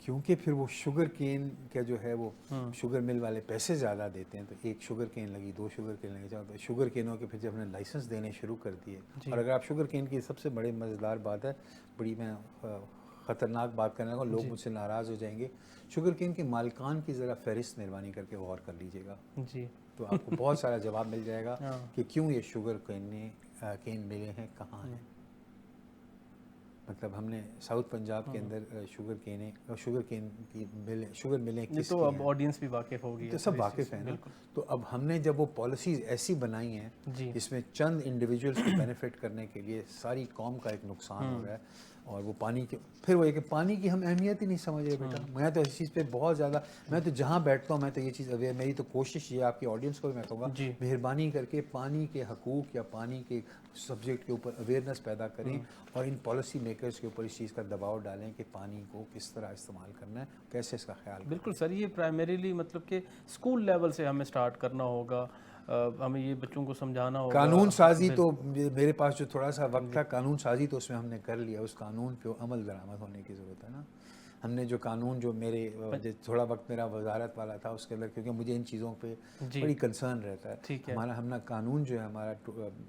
کیونکہ پھر وہ شوگر کین کا جو ہے وہ شوگر مل والے پیسے زیادہ دیتے ہیں. تو ایک شوگر کین لگی, 2 شوگر کین لگی, تو شوگر کینوں کے پھر جب ہم نے لائسنس دینے شروع کر دیے. اور اگر آپ شوگر کین کی سب سے بڑے مزیدار بات ہے, بڑی میں خطرناک بات کرنے لگا, لوگ مجھ سے ناراض ہو جائیں گے, شوگر کین کے مالکان کی ذرا فہرست مہربانی کر کے غور کر لیجیے گا. جی, تو آپ کو بہت سارا جواب مل جائے گا کہ کیوں یہ شوگر کین ملے ہیں, کہاں ہیں. مطلب ہم نے ساؤتھ پنجاب کے اندر شوگر کین کی شوگر ملیں کس تو اب آڈینس بھی واقف ہوگی, تو سب واقف ہیں نا. تو اب ہم نے جب وہ پالیسیز ایسی بنائی ہیں جس میں چند انڈیویجولس کو بینیفٹ کرنے کے لیے ساری قوم کا ایک نقصان ہو رہا ہے, اور وہ پانی کے پھر وہ یہ کہ پانی کی ہم اہمیت ہی نہیں سمجھ رہے بیٹا. میں تو اس چیز پہ بہت زیادہ, میں تو جہاں بیٹھتا ہوں میں تو یہ چیز اویئر, میری تو کوشش یہ آپ کی آڈینس کو بھی میں کہوں گا مہربانی کر کے پانی کے حقوق یا پانی کے سبجیکٹ کے اوپر اویئرنیس پیدا کریں, اور ان پالیسی میکرز کے اوپر اس چیز کا دباؤ ڈالیں کہ پانی کو کس طرح استعمال کرنا ہے, کیسے اس کا خیال کرنا ہے. بالکل سر, یہ پرائمریلی مطلب کہ اسکول لیول سے ہمیں سٹارٹ کرنا ہوگا, ہمیں یہ بچوں کو سمجھانا ہوگا. قانون سازی تو میرے پاس جو تھوڑا سا وقت تھا, قانون سازی تو اس میں ہم نے کر لیا, اس قانون پہ عمل درآمد ہونے کی ضرورت ہے نا. ہم نے جو قانون جو میرے تھوڑا وقت میرا وزارت والا تھا اس کے اندر, کیونکہ مجھے ان چیزوں پہ بڑی کنسرن رہتا ہے. ہم نے قانون جو ہے ہمارا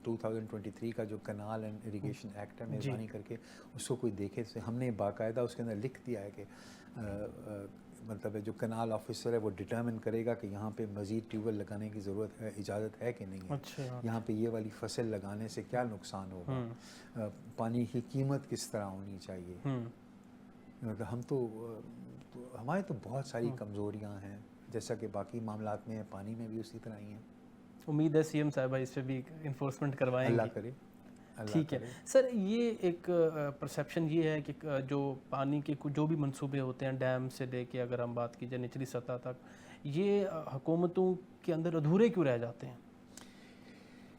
2023 کا جو کنال اینڈ اریگیشن ایکٹ ہے, مہربانی کر کے اس کو کوئی دیکھے. ہم نے باقاعدہ اس کے اندر لکھ دیا ہے کہ مطلب جو کنال آفیسر ہے وہ ڈٹرمن کرے گا کہ یہاں پہ مزید ٹیوب ویل لگانے کی ضرورت ہے, اجازت ہے کہ نہیں ہے, یہاں پہ یہ والی فصل لگانے سے کیا نقصان ہوگا, پانی کی قیمت کس طرح ہونی چاہیے. ہم تو ہمارے تو بہت ساری کمزوریاں ہیں, جیسا کہ باقی معاملات میں ہیں, پانی میں بھی اسی طرح ہی ہیں. امید ہے سی ایم صاحبہ اس پہ بھی انفورسمنٹ کروائیں گے. اللہ کرے. ٹھیک ہے سر, یہ ایک پرسیپشن یہ ہے کہ جو پانی کے جو بھی منصوبے ہوتے ہیں ڈیم سے لے کے اگر ہم بات کی جائے نچلی سطح تک, یہ حکومتوں کے اندر ادھورے کیوں رہ جاتے ہیں؟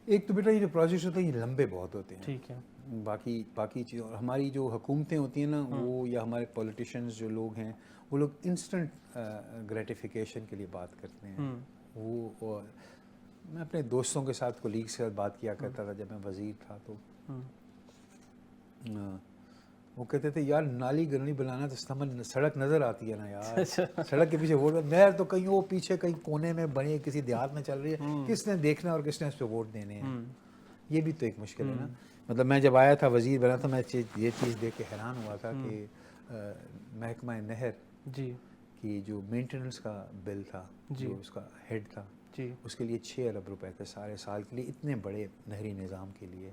ایک تو بیٹا یہ جو پروجیکٹس ہوتے ہیں یہ لمبے بہت ہوتے ہیں. ٹھیک ہے. باقی چیزیں, اور ہماری جو حکومتیں ہوتی ہیں نا وہ, یا ہمارے پولیٹیشنز جو لوگ ہیں وہ لوگ انسٹنٹ گریٹیفیکیشن کے لیے بات کرتے ہیں. وہ میں اپنے دوستوں کے ساتھ, کولیگس کے ساتھ بات کیا کرتا تھا جب میں وزیر تھا, تو وہ کہتے تھے یار نالی گرنی بنانا تو سڑک نظر آتی ہے نا یار, سڑک کے پیچھے ووٹ, نہر تو کہیں وہ پیچھے کہیں کونے میں بنی کسی دیہات میں چل رہی ہے, کس نے دیکھنا اور کس نے اس پہ ووٹ دینے ہیں. یہ بھی تو ایک مشکل ہے نا. مطلب میں جب آیا تھا وزیر بنا تھا, میں یہ چیز دیکھ کے حیران ہوا تھا کہ محکمہ نہر کی جو مینٹیننس کا بل تھا, جو اس کا ہیڈ تھا, اس کے لیے 6 ارب روپے تھے سارے سال کے لیے, اتنے بڑے نہری نظام کے لیے.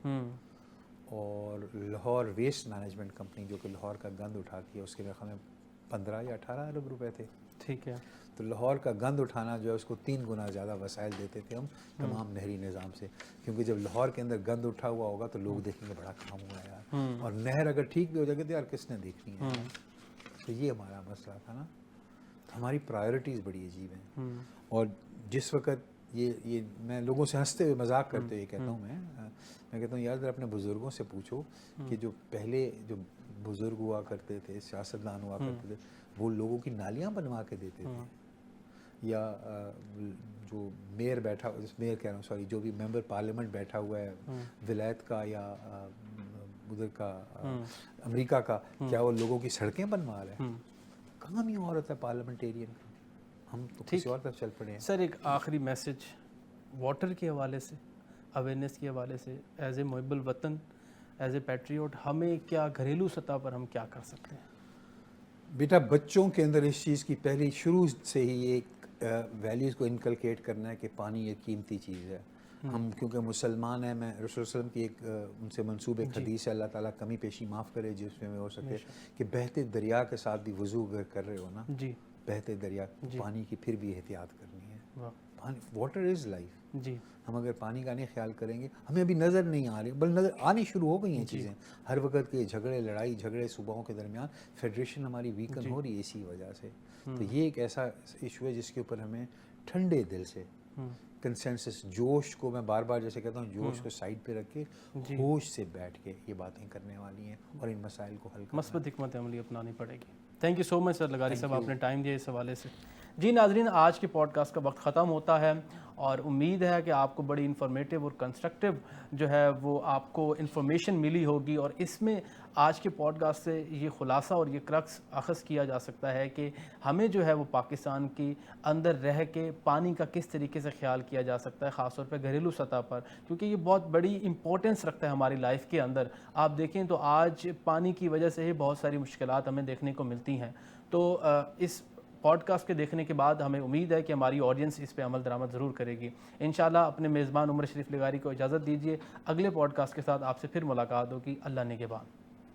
اور لاہور ویسٹ مینجمنٹ کمپنی جو کہ لاہور کا گند اٹھاتی ہے, اس کے میرے میں 15 یا 18 ارب روپے تھے. ٹھیک ہے. تو لاہور کا گند اٹھانا جو ہے اس کو 3 گنا زیادہ وسائل دیتے تھے ہم تمام نہری نظام سے, کیونکہ جب لاہور کے اندر گند اٹھا ہوا ہوگا تو لوگ دیکھیں گے بڑا کام ہوا ہے یار, اور نہر اگر ٹھیک بھی ہو جائے گی تو یار کس نے دیکھنی ہے. تو یہ ہمارا مسئلہ تھا نا. ہماری پرائیورٹیز بڑی عجیب ہیں, اور جس وقت یہ میں لوگوں سے ہنستے ہوئے مذاق کرتے ہوئے کہتا ہوں, میں کہتا ہوں یار ذرا اپنے بزرگوں سے پوچھو کہ جو پہلے جو بزرگ ہوا کرتے تھے, سیاستدان ہوا کرتے تھے, وہ لوگوں کی نالیاں بنوا کے دیتے تھے, یا جو میئر بیٹھا, میئر کہہ رہا ہوں سوری, جو بھی ممبر پارلیمنٹ بیٹھا ہوا ہے ولایت کا یا ادھر کا امریکہ کا, کیا وہ لوگوں کی سڑکیں بنوا رہے ہیں؟ کام ہی عورت ہے پارلیمنٹیرین کا, ہم تو کسی اور طرف چل پڑے ہیں. سر ایک آخری میسج واٹر کے حوالے سے, اویئرنیس کے حوالے سے, ایز اے محب الوطن, ایز اے پیٹریوٹ, ہمیں کیا گھریلو سطح پر ہم کیا کر سکتے ہیں؟ بیٹا بچوں کے اندر اس چیز کی پہلی شروع سے ہی ایک ویلیوز کو انکلکیٹ کرنا ہے کہ پانی ایک قیمتی چیز ہے. ہم کیونکہ مسلمان ہیں, میں رسول اللہ علیہ وسلم کی ایک ان سے منسوب ایک حدیث ہے, اللہ تعالیٰ کمی پیشی معاف کرے جس میں ہو سکے, کہ بہتے دریا کے ساتھ بھی وضو اگر کر رہے ہو نا, بہتے دریا پانی کی پھر بھی احتیاط کرنی ہے. Water is life. جی ہم اگر پانی کا نہیں خیال کریں گے, ہمیں ابھی نظر نہیں آ رہی, بل نظر آنی شروع ہو گئی ہیں چیزیں. ہر وقت کے جھگڑے, لڑائی جھگڑے صوبوں کے درمیان, فیڈریشن ہماری ویکن ہو رہی ہے اسی وجہ سے. تو یہ ایک ایسا ایشو ہے جس کے اوپر ہمیں ٹھنڈے دل سے کنسنسس, جوش کو میں بار بار جیسے کہتا ہوں, جوش کو سائڈ پہ رکھ کے ہوش سے بیٹھ کے یہ باتیں کرنے والی ہیں اور ان مسائل کو حل کرنا. مثبت حکمت عملی اپنانی پڑے گی. تھینک یو سو مچ سر لغاری صاحب, آپ نے ٹائم دیا اس حوالے سے. جی ناظرین, آج کے پوڈ کاسٹ کا وقت ختم ہوتا ہے اور امید ہے کہ آپ کو بڑی انفارمیٹیو اور کنسٹرکٹیو جو ہے وہ آپ کو انفارمیشن ملی ہوگی, اور اس میں آج کے پوڈ کاسٹ سے یہ خلاصہ اور یہ کرکس اخذ کیا جا سکتا ہے کہ ہمیں جو ہے وہ پاکستان کی اندر رہ کے پانی کا کس طریقے سے خیال کیا جا سکتا ہے, خاص طور پہ گھریلو سطح پر, کیونکہ یہ بہت بڑی امپورٹنس رکھتا ہے ہماری لائف کے اندر. آپ دیکھیں تو آج پانی کی وجہ سے ہی بہت ساری مشکلات ہمیں دیکھنے کو ملتی ہیں. تو اس پوڈ کاسٹ کے دیکھنے کے بعد ہمیں امید ہے کہ ہماری آڈینس اس پہ عمل درآمد ضرور کرے گی. انشاءاللہ اپنے میزبان عمر شریف لغاری کو اجازت دیجیے. اگلے پوڈ کاسٹ کے ساتھ آپ سے پھر ملاقات ہوگی. اللہ نگہبان.